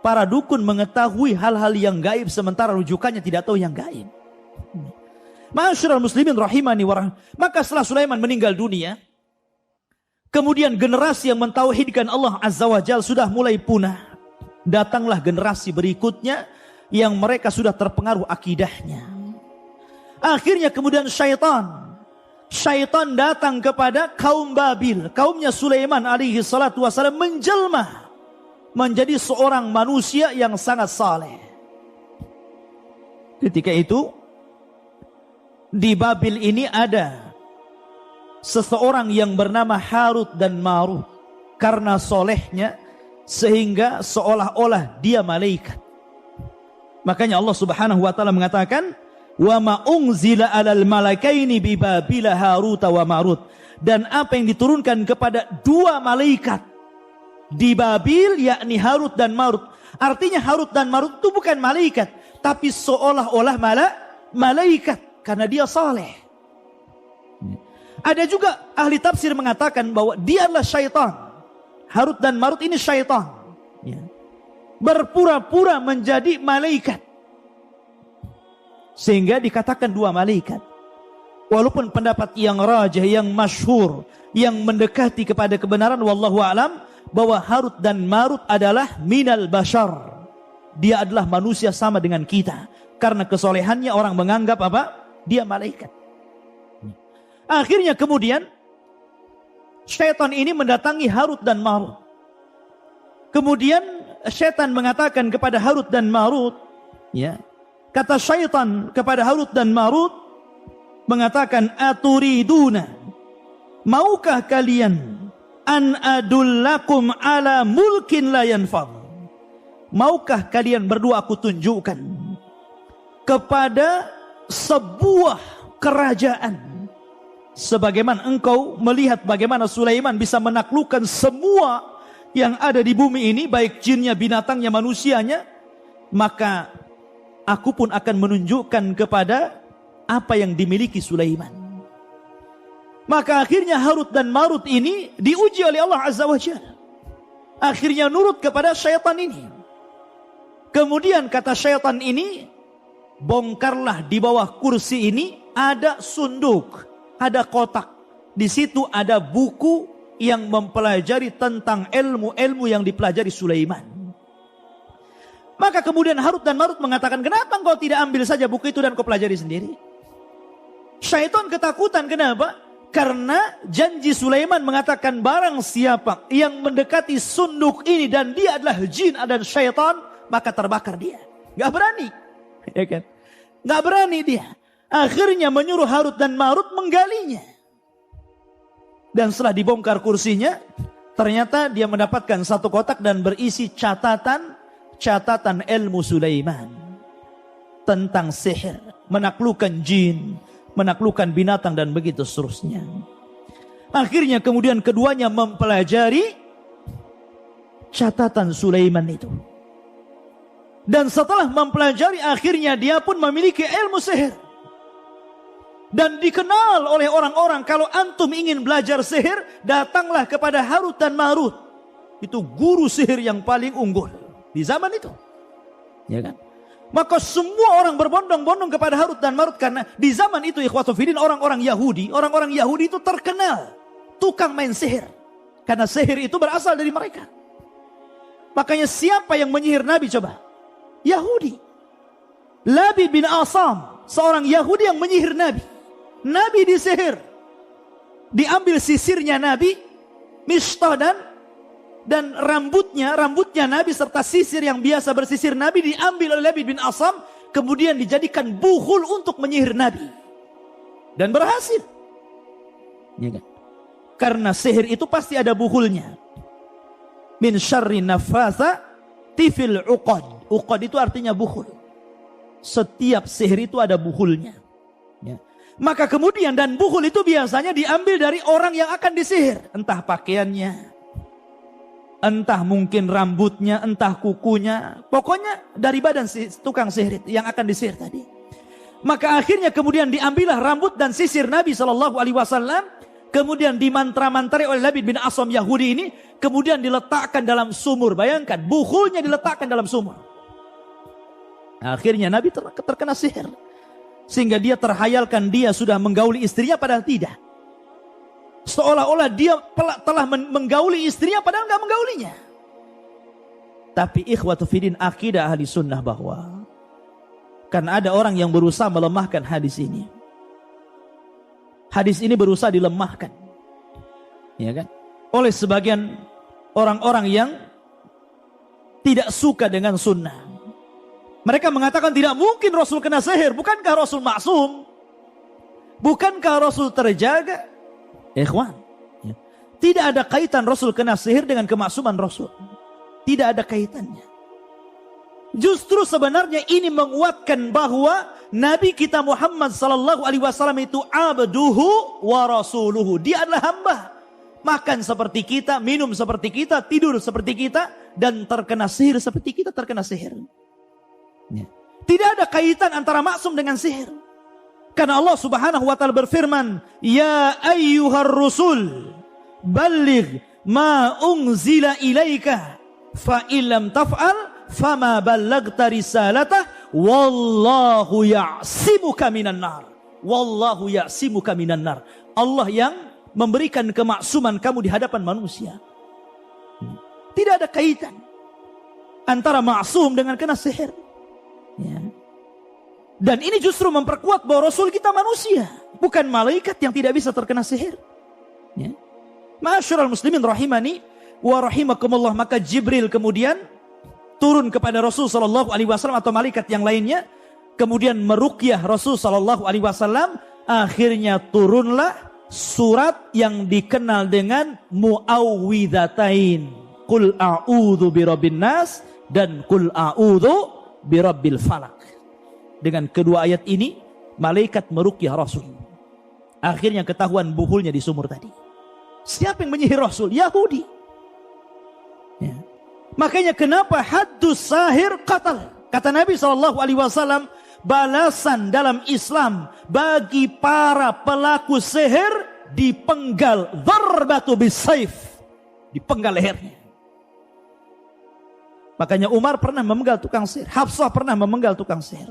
para dukun mengetahui hal-hal yang gaib sementara rujukannya tidak tahu yang gaib? Ma'asyiral muslimin rahimani wa rahimah. Maka setelah Sulaiman meninggal dunia, kemudian generasi yang mentauhidkan Allah Azza wa Jalla sudah mulai punah. Datanglah generasi berikutnya yang mereka sudah terpengaruh akidahnya. Akhirnya kemudian syaitan syaitan datang kepada kaum Babil, kaumnya Sulaiman alaihi salatu wasalam, menjelma menjadi seorang manusia yang sangat saleh. Ketika itu di Babil ini ada seseorang yang bernama Harut dan Marut. Karena solehnya sehingga seolah-olah dia malaikat. Makanya Allah Subhanahu wa taala mengatakan, "Wa ma unzila 'alal malakaini bi Babil Harut wa Marut." Dan apa yang diturunkan kepada dua malaikat di Babil, yakni Harut dan Marut. Artinya Harut dan Marut itu bukan malaikat, tapi seolah-olah malaikat karena dia saleh. Ada juga ahli tafsir mengatakan bahwa dia adalah syaitan. Harut dan Marut ini syaitan, berpura-pura menjadi malaikat, sehingga dikatakan dua malaikat. Walaupun pendapat yang rajih, yang masyhur, yang mendekati kepada kebenaran, wallahu alam, bahwa Harut dan Marut adalah minal bashar. Dia adalah manusia sama dengan kita. Karena kesolehannya orang menganggap apa? Dia malaikat. Akhirnya kemudian syaitan ini mendatangi Harut dan Marut. Kemudian syaitan mengatakan kepada Harut dan Marut, kata syaitan kepada Harut dan Marut, mengatakan, "Aturiduna, maukah kalian an adullakum ala mulkin la yanfad?" Maukah kalian berdua aku tunjukkan kepada sebuah kerajaan, sebagaimana engkau melihat bagaimana Sulaiman bisa menaklukkan semua yang ada di bumi ini, baik jinnya, binatangnya, manusianya, maka aku pun akan menunjukkan kepada apa yang dimiliki Sulaiman. Maka akhirnya Harut dan Marut ini diuji oleh Allah Azza wa Jalla. Akhirnya nurut kepada syaitan ini. Kemudian kata syaitan ini, bongkarlah di bawah kursi ini ada sunduk, ada kotak. Di situ ada buku yang mempelajari tentang ilmu-ilmu yang dipelajari Sulaiman. Maka kemudian Harut dan Marut mengatakan, "Kenapa engkau tidak ambil saja buku itu dan kau pelajari sendiri?" Syaitan ketakutan. Kenapa? Karena janji Sulaiman mengatakan, barang siapa yang mendekati sunduk ini dan dia adalah jin dan syaitan, maka terbakar dia. Gak berani, ya kan? Gak berani dia. Akhirnya menyuruh Harut dan Marut menggalinya. Dan setelah dibongkar kursinya, ternyata dia mendapatkan satu kotak dan berisi catatan ilmu Sulaiman tentang sihir, menaklukkan jin, menaklukkan binatang, dan begitu seterusnya. Akhirnya kemudian keduanya mempelajari catatan Sulaiman itu. Dan setelah mempelajari, akhirnya dia pun memiliki ilmu sihir. Dan dikenal oleh orang-orang, kalau antum ingin belajar sihir, datanglah kepada Harut dan Marut. Itu guru sihir yang paling unggul di zaman itu, ya kan? Maka semua orang berbondong-bondong kepada Harut dan Marut, karena di zaman itu ikhwatul fiddin, orang-orang Yahudi itu terkenal tukang main sihir, karena sihir itu berasal dari mereka. Makanya siapa yang menyihir Nabi coba? Yahudi. Labid bin Asam, seorang Yahudi yang menyihir Nabi. Nabi disihir, diambil sisirnya Nabi, Mistah dan rambutnya Nabi serta sisir yang biasa bersisir Nabi diambil oleh Labid bin Asam, kemudian dijadikan buhul untuk menyihir Nabi, dan berhasil. Ya kan? Karena sihir itu pasti ada buhulnya. Min syarri nafasa tifil uqad. Uqad itu artinya buhul. Setiap sihir itu ada buhulnya. Ya. Maka kemudian, dan buhul itu biasanya diambil dari orang yang akan disihir. Entah pakaiannya, entah mungkin rambutnya, entah kukunya. Pokoknya dari badan si tukang sihir yang akan disihir tadi. Maka akhirnya kemudian diambillah rambut dan sisir Nabi SAW. Kemudian dimantra-mantrai oleh Labid bin Asam Yahudi ini. Kemudian diletakkan dalam sumur. Bayangkan, buhulnya diletakkan dalam sumur. Akhirnya Nabi terkena sihir. Sehingga dia terhayalkan dia sudah menggauli istrinya, padahal tidak. Seolah-olah dia telah menggauli istrinya, padahal nggak menggaulinya. Tapi ikhwatu fiddin, akidah ahli sunnah bahwa kan ada orang yang berusaha melemahkan hadis ini. Hadis ini berusaha dilemahkan, ya kan, oleh sebagian orang-orang yang tidak suka dengan sunnah. Mereka mengatakan tidak mungkin Rasul kena sihir. Bukankah Rasul maksum? Bukankah Rasul terjaga? Ikhwan, ya. Tidak ada kaitan Rasul kena sihir dengan kemaksuman Rasul. Tidak ada kaitannya. Justru sebenarnya ini menguatkan bahwa Nabi kita Muhammad sallallahu alaihi wasallam itu abduhu wa rasuluhu. Dia adalah hamba. Makan seperti kita, minum seperti kita, tidur seperti kita, dan terkena sihir seperti kita terkena sihir. Ya. Tidak ada kaitan antara maksum dengan sihir. Karena Allah Subhanahu wa taala berfirman, "Ya ayyuhar rusul, balligh ma unzila ilaika, fa illam taf'al fama ballaghta risalatah, wallahu ya'simuka minan nar." Wallahu ya'simuka minan nar. Allah yang memberikan kemaksuman kamu di hadapan manusia. Tidak ada kaitan antara maksum dengan kena sihir. Ya. Dan ini justru memperkuat bahwa Rasul kita manusia, bukan malaikat yang tidak bisa terkena sihir. Ya. Ma'asyiral muslimin rahimani wa rahimakumullah, maka Jibril kemudian turun kepada Rasul sallallahu alaihi wasallam atau malaikat yang lainnya, kemudian meruqyah Rasul sallallahu alaihi wasallam. Akhirnya turunlah surat yang dikenal dengan Mu'awwidzatain, Qul a'udzu birabbin nas dan Qul a'udzu birabbil falak. Dengan kedua ayat ini malaikat meruqyah Rasul. Akhirnya ketahuan buhulnya di sumur tadi. Siapa yang menyihir Rasul? Yahudi. Ya. Makanya kenapa haddus sahir qatal? Kata Nabi SAW, balasan dalam Islam bagi para pelaku sihir dipenggal, dharbatu bisayf, dipenggal lehernya. Makanya Umar pernah memenggal tukang sihir, Hafsah pernah memenggal tukang sihir.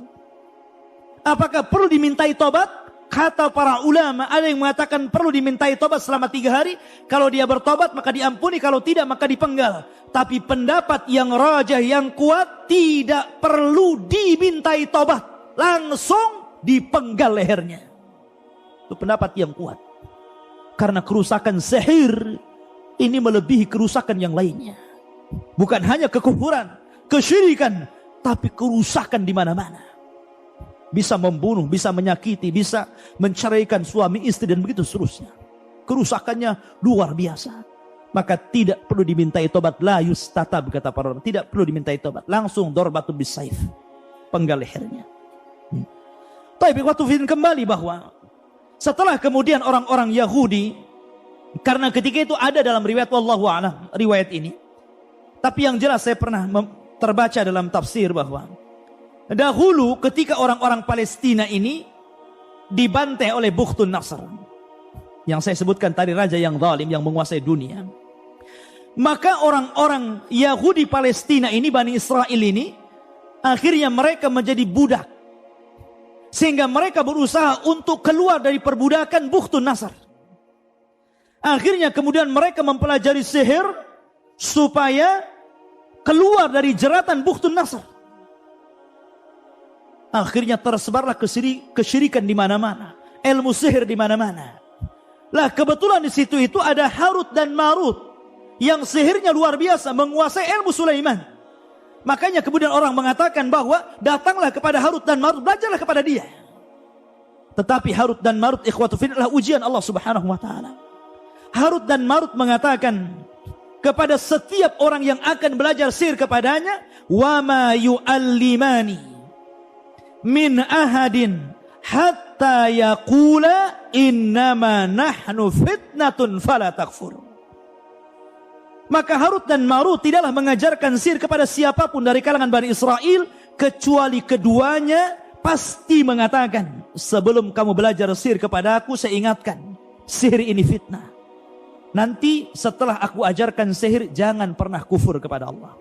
Apakah perlu dimintai tobat? Kata para ulama, ada yang mengatakan perlu dimintai tobat selama 3 hari. Kalau dia bertobat maka diampuni, kalau tidak maka dipenggal. Tapi pendapat yang rajah, yang kuat, tidak perlu dimintai tobat, langsung dipenggal lehernya. Itu pendapat yang kuat. Karena kerusakan sihir ini melebihi kerusakan yang lainnya. Bukan hanya kekufuran, kesyirikan, tapi kerusakan di mana-mana. Bisa membunuh, bisa menyakiti, bisa menceraikan suami istri dan begitu seterusnya. Kerusakannya luar biasa. Maka tidak perlu dimintai tobat, la yustatab, kata para ulama. Tidak perlu dimintai tobat, langsung darbatu bisayf, penggal lehernya. Tapi waktu film kembali bahwa setelah kemudian orang-orang Yahudi, karena ketika itu ada dalam riwayat wallahu a'lam riwayat ini. Tapi yang jelas saya pernah terbaca dalam tafsir bahwa dahulu ketika orang-orang Palestina ini dibantai oleh Bukhtun Nasr, yang saya sebutkan tadi, raja yang zalim yang menguasai dunia, maka orang-orang Yahudi Palestina ini, Bani Israel ini, akhirnya mereka menjadi budak, sehingga mereka berusaha untuk keluar dari perbudakan Bukhtun Nasr. Akhirnya kemudian mereka mempelajari sihir supaya keluar dari jeratan Bukhtun Nasr. Akhirnya tersebarlah kesyirikan di mana-mana, ilmu sihir di mana-mana. Lah kebetulan di situ itu ada Harut dan Marut yang sihirnya luar biasa, menguasai ilmu Sulaiman. Makanya kemudian orang mengatakan bahwa datanglah kepada Harut dan Marut, belajarlah kepada dia. Tetapi Harut dan Marut, ikhwatu fillah, ujian Allah Subhanahu wa taala. Harut dan Marut mengatakan kepada setiap orang yang akan belajar sihir kepadanya, wa ma yu'allimani min ahadin hatta yaqula innama nahnu fitnatun fala takfur. Maka Harut dan Marut tidaklah mengajarkan sihir kepada siapapun dari kalangan Bani Israel, kecuali keduanya pasti mengatakan, sebelum kamu belajar sihir kepada aku, saya ingatkan, sihir ini fitnah. Nanti setelah aku ajarkan sihir, jangan pernah kufur kepada Allah.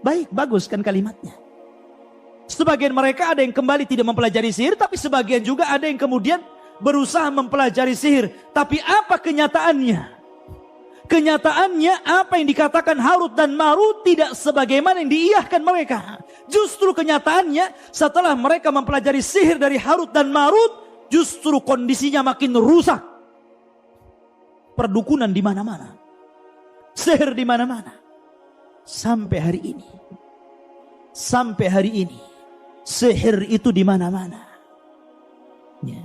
Baik, bagus kan kalimatnya. Sebagian mereka ada yang kembali tidak mempelajari sihir, tapi sebagian juga ada yang kemudian berusaha mempelajari sihir. Tapi apa kenyataannya? Kenyataannya apa yang dikatakan Harut dan Marut tidak sebagaimana yang diiyahkan mereka. Justru kenyataannya setelah mereka mempelajari sihir dari Harut dan Marut, justru kondisinya makin rusak. perdukunan di mana-mana, sihir di mana-mana. Sampai hari ini, sihir itu di mana-mana. Ya.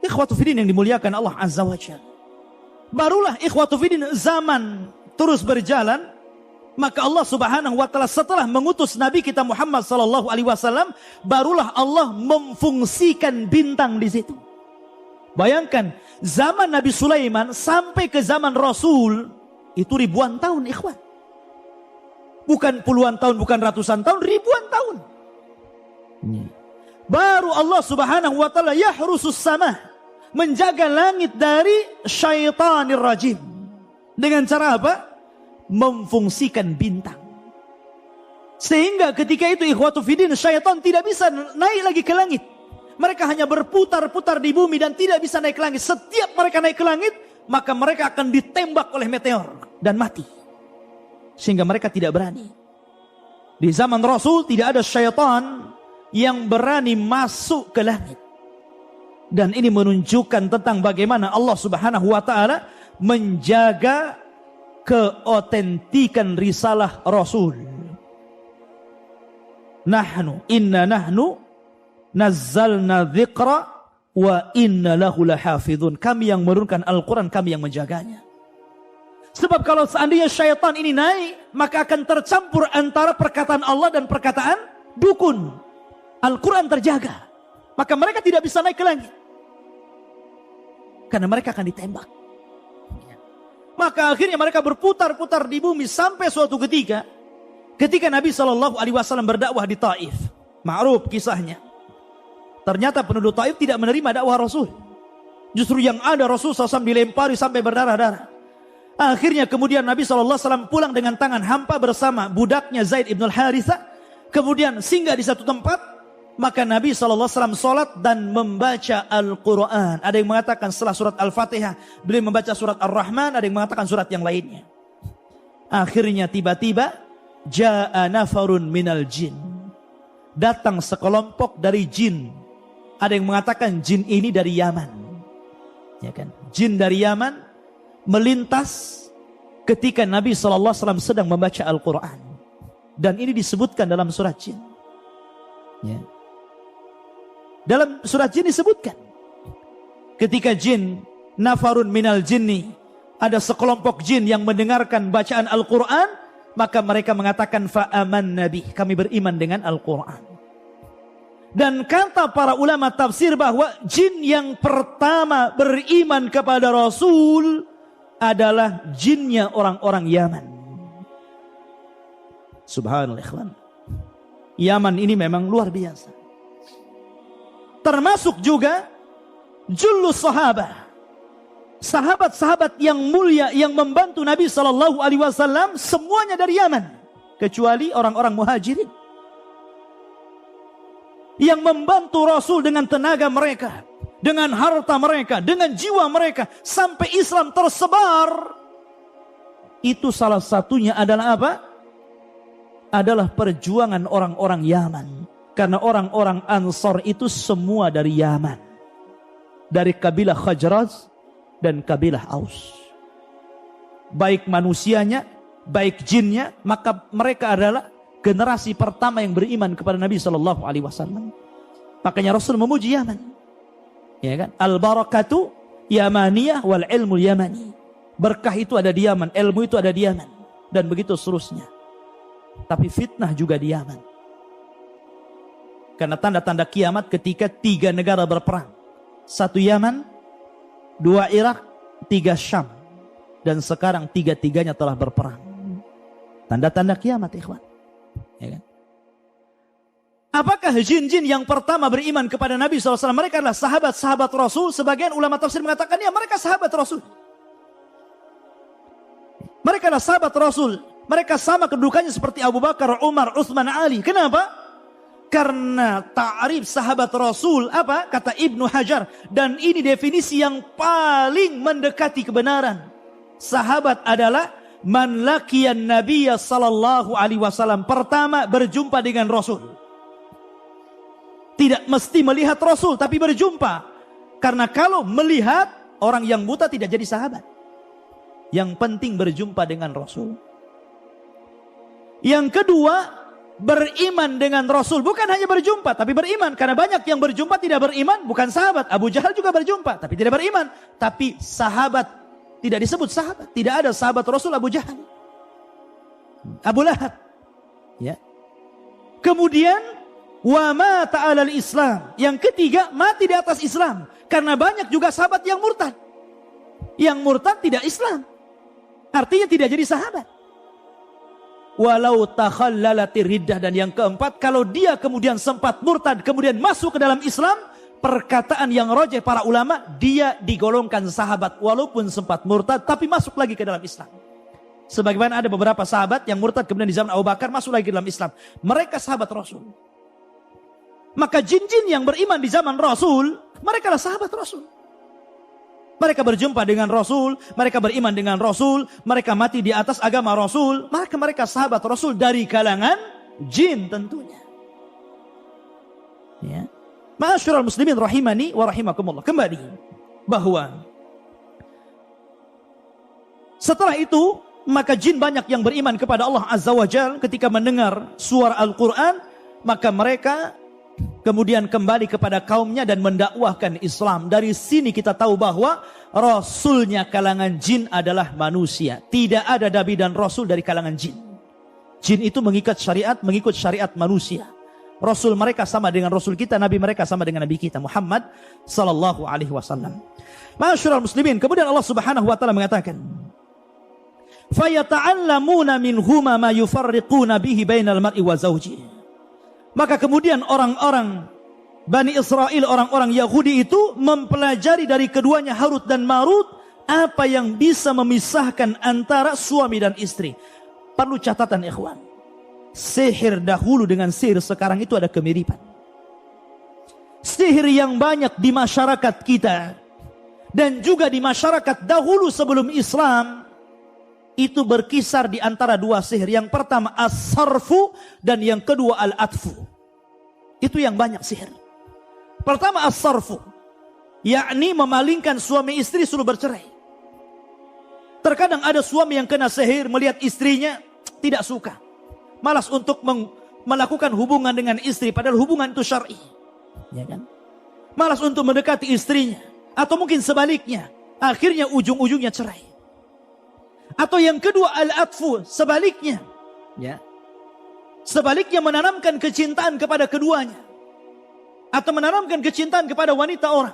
Ikhwatu fiddin yang dimuliakan Allah Azza wa Jalla. Barulah ikhwatu fiddin zaman terus berjalan, maka Allah Subhanahu wa taala setelah mengutus Nabi kita Muhammad sallallahu alaihi wasallam, barulah Allah memfungsikan bintang di situ. Bayangkan, zaman Nabi Sulaiman sampai ke zaman Rasul itu ribuan tahun, ikhwan. Bukan puluhan tahun, bukan ratusan tahun, ribuan tahun. Baru Allah Subhanahu wa taala yahrusus sama, menjaga langit dari syaitanir rajim. Dengan cara apa? Memfungsikan bintang. Sehingga ketika itu ikhwatu fiddin, syaitan tidak bisa naik lagi ke langit. Mereka hanya berputar-putar di bumi dan tidak bisa naik ke langit. Setiap mereka naik ke langit, maka mereka akan ditembak oleh meteor dan mati. Sehingga mereka tidak berani. Di zaman Rasul tidak ada syaitan yang berani masuk ke langit. Dan ini menunjukkan tentang bagaimana Allah Subhanahu wa taala menjaga keotentikan risalah Rasul. Inna nahnu nazzalna dzikra wa inna lahu lahafizun. Kami yang menurunkan Al-Quran, kami yang menjaganya. Sebab kalau seandainya syaitan ini naik, maka akan tercampur antara perkataan Allah dan perkataan dukun. Al-Quran terjaga, maka mereka tidak bisa naik ke langit, karena mereka akan ditembak. Maka akhirnya mereka berputar-putar di bumi sampai suatu ketika Nabi SAW berdakwah di Taif. Ma'ruf kisahnya. Ternyata penduduk Taif tidak menerima dakwah Rasul. Justru yang ada Rasul SAW dilempari sampai berdarah-darah. Akhirnya kemudian Nabi SAW pulang dengan tangan hampa bersama budaknya Zaid ibn al-Harithah. Kemudian singgah di satu tempat. Maka Nabi SAW sholat dan membaca Al-Quran. Ada yang mengatakan setelah surat Al-Fatihah beliau membaca surat Ar-Rahman. Ada yang mengatakan surat yang lainnya. Akhirnya tiba-tiba Ja'a nafarun minal jin. Datang sekelompok dari jin. Ada yang mengatakan jin ini dari Yaman. Ya kan? Jin dari Yaman melintas ketika Nabi SAW sedang membaca Al-Quran. Dan ini disebutkan dalam surat jin. Ya. Dalam surat jin disebutkan ketika jin nafarun minal jinni, ada sekelompok jin yang mendengarkan bacaan Al-Quran, maka mereka mengatakan fa'aman nabi, kami beriman dengan Al-Quran. Dan kata para ulama tafsir bahwa jin yang pertama beriman kepada Rasul adalah jinnya orang-orang Yaman. Subhanallah ikhwan. Yaman ini memang luar biasa. Termasuk juga jullus sahabah. Sahabat-sahabat yang mulia yang membantu Nabi SAW semuanya dari Yaman. Kecuali orang-orang muhajirin. Yang membantu Rasul dengan tenaga mereka. Dengan harta mereka. Dengan jiwa mereka. Sampai Islam tersebar. Itu salah satunya adalah apa? Adalah perjuangan orang-orang Yaman. Karena orang-orang Ansor itu semua dari Yaman. Dari kabilah Khajraz dan kabilah Aus. Baik manusianya, baik jinnya, maka mereka adalah generasi pertama yang beriman kepada Nabi SAW. Makanya Rasul memuji Yaman. Ya kan? Al-barakatu yamaniyah wal ilmu yamani. Berkah itu ada di Yaman, ilmu itu ada di Yaman. Dan begitu seterusnya. Tapi fitnah juga di Yaman. Karena tanda-tanda kiamat ketika 3 negara berperang. 1 Yaman, 2 Irak, 3 Syam. Dan sekarang 3-tiganya telah berperang. Tanda-tanda kiamat ikhwan. Ya kan? Apakah jin-jin yang pertama beriman kepada Nabi SAW? Mereka adalah sahabat-sahabat Rasul. Sebagian ulama tafsir mengatakan ya mereka sahabat Rasul. Mereka adalah sahabat Rasul. Mereka sama kedudukannya seperti Abu Bakar, Umar, Utsman, Ali. Kenapa? Karena ta'rif sahabat Rasul apa? Kata Ibnu Hajar. Dan ini definisi yang paling mendekati kebenaran. Sahabat adalah man laqiyan nabiyya sallallahu alaihi wasallam. Pertama berjumpa dengan Rasul. Tidak mesti melihat Rasul tapi berjumpa. Karena kalau melihat Orang yang buta tidak jadi sahabat. Yang penting berjumpa dengan Rasul. Yang kedua, beriman dengan Rasul. Bukan hanya berjumpa, tapi beriman. Karena banyak yang berjumpa tidak beriman, bukan sahabat. Abu Jahal juga berjumpa, tapi tidak beriman. Tapi sahabat, tidak disebut sahabat. Tidak ada sahabat Rasul Abu Jahal. Abu Lahab. Ya. Kemudian, wa mata 'alal Islam. Yang ketiga, mati di atas Islam. Karena banyak juga sahabat yang murtad. Yang murtad tidak Islam. Artinya tidak jadi sahabat. Walau takhallalatir riddah. Dan yang keempat, kalau dia kemudian sempat murtad, kemudian masuk ke dalam Islam, perkataan yang rajih para ulama, dia digolongkan sahabat walaupun sempat murtad, tapi masuk lagi ke dalam Islam. Sebagaimana ada beberapa sahabat yang murtad kemudian di zaman Abu Bakar masuk lagi ke dalam Islam. Mereka sahabat Rasul. Maka jin-jin yang beriman di zaman Rasul, mereka adalah sahabat Rasul. Mereka berjumpa dengan Rasul, mereka beriman dengan Rasul, mereka mati di atas agama Rasul, maka mereka sahabat Rasul dari kalangan jin tentunya. Ya. Ma'asyiral muslimin rahimani wa rahimakumullah. Kembali bahwa setelah itu maka jin banyak yang beriman kepada Allah Azza wa Jalla ketika mendengar suara Al-Quran, maka mereka kemudian kembali kepada kaumnya dan mendakwahkan Islam. Dari sini kita tahu bahwa Rasulnya kalangan jin adalah manusia. Tidak ada Nabi dan Rasul dari kalangan jin. Jin itu mengikut syariat manusia. Rasul mereka sama dengan Rasul kita, Nabi mereka sama dengan Nabi kita Muhammad sallallahu alaihi wasallam. Ma'asyiral muslimin, kemudian Allah Subhanahu wa taala mengatakan, "Fayata'allamuna minhuma ma yufarriquna bihi bainal mar'i wa zawjihi." Maka kemudian orang-orang Bani Israel, orang-orang Yahudi itu mempelajari dari keduanya Harut dan Marut apa yang bisa memisahkan antara suami dan istri. Perlu catatan ikhwan. Sihir dahulu dengan sihir sekarang itu ada kemiripan. Sihir yang banyak di masyarakat kita dan juga di masyarakat dahulu sebelum Islam itu berkisar di antara dua sihir. Yang pertama as-sarfu dan yang kedua al-atfu. Itu yang banyak sihir. Pertama as-sarfu, yakni memalingkan suami istri suruh bercerai. Terkadang ada suami yang kena sihir melihat istrinya tidak suka, malas untuk melakukan hubungan dengan istri padahal hubungan itu syar'i. Ya kan? Malas untuk mendekati istrinya atau mungkin sebaliknya, akhirnya ujung-ujungnya cerai. Atau yang kedua al-atfu, sebaliknya. Ya. Sebaliknya menanamkan kecintaan kepada keduanya. Atau menanamkan kecintaan kepada wanita orang.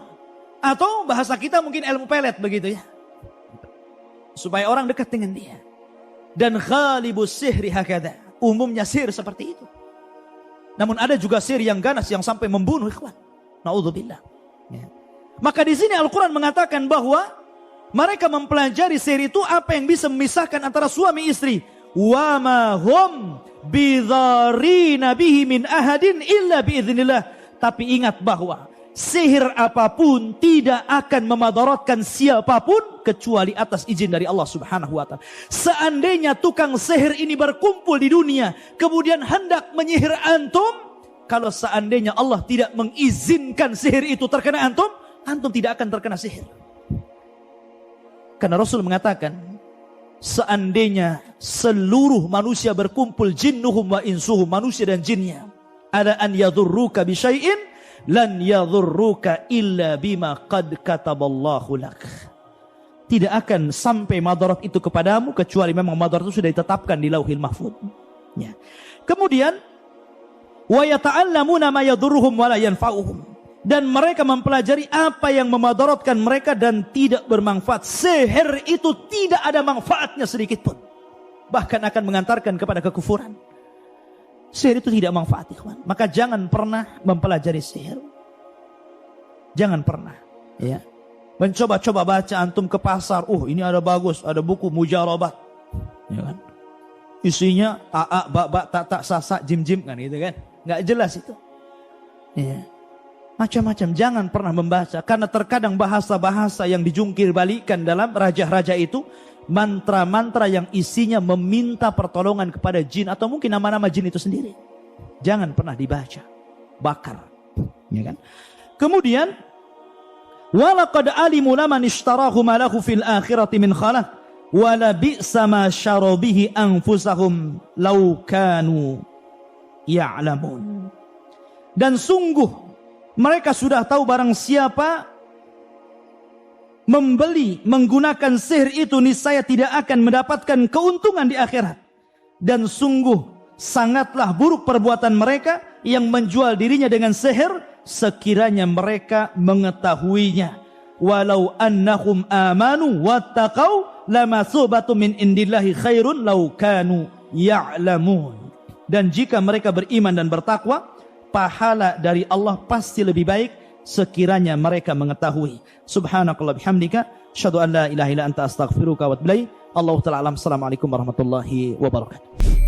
Atau bahasa kita mungkin ilmu pelet begitu ya. Supaya orang dekat dengan dia. Dan ghalibus sihri hakada. Umumnya sihir seperti itu. Namun ada juga sihir yang ganas yang sampai membunuh ikhwan. Na'udzubillah. Ya. Maka di sini Al-Quran mengatakan bahwa mereka mempelajari sihir itu apa yang bisa memisahkan antara suami istri. Wa ma hum bidharina bihi min ahadin illa biiznillah. Tapi ingat bahwa sihir apapun tidak akan memadaratkan siapapun kecuali atas izin dari Allah Subhanahu wa taala. Seandainya tukang sihir ini berkumpul di dunia kemudian hendak menyihir antum, kalau seandainya Allah tidak mengizinkan sihir itu terkena antum, antum tidak akan terkena sihir. Karena Rasul mengatakan, seandainya seluruh manusia berkumpul, jinnuhum wa insuhum, manusia dan jinnya, ada an yadhurruka bi syai'in lan yadhurruka illa bima qad kataballahu lak. Tidak akan sampai madarat itu kepadamu kecuali memang madarat itu sudah ditetapkan di Lauhil Mahfuz. Ya. Kemudian wa yata'allamuna ma yadhurruhum wa la yanfa'uhum. Dan mereka mempelajari apa yang memadaratkan mereka dan tidak bermanfaat. Sihir itu tidak ada manfaatnya sedikit pun. Bahkan akan mengantarkan kepada kekufuran. Sihir itu tidak manfaat, ikhwan. Maka jangan pernah mempelajari sihir. Jangan pernah. Ya. Mencoba-coba baca antum ke pasar. Ini ada bagus, ada buku mujarabat. Ya kan? Isinya a, ba, tak, sa, jim, kan gitu kan. Nggak jelas itu. Ya. Macam-macam, jangan pernah membaca. Karena terkadang bahasa-bahasa yang dijungkir balikan dalam raja-raja itu, mantra-mantra yang isinya meminta pertolongan kepada jin. Atau mungkin nama-nama jin itu sendiri. Jangan pernah dibaca. Bakar. Ya kan? Kemudian, Walaqad alimu laman ishtarahu ma lahu fil akhirati min khalaq wala bi'sa ma syaraw bihi anfusahum law kanu ya'lamun. Dan sungguh mereka sudah tahu barang siapa membeli menggunakan sihir itu niscaya tidak akan mendapatkan keuntungan di akhirat. Dan sungguh sangatlah buruk perbuatan mereka yang menjual dirinya dengan sihir sekiranya mereka mengetahuinya. Walau annahum amanu wattaqau lamatsubatun min indillahi khairun law kanu ya'lamun. Dan jika mereka beriman dan bertakwa, pahala dari Allah pasti lebih baik sekiranya mereka mengetahui. Subhanakallah bihamdika asyhadu an la ilaha illa anta astaghfiruka wa atubu ilaik. Allahu ta'ala alam. Assalamualaikum warahmatullahi wabarakatuh.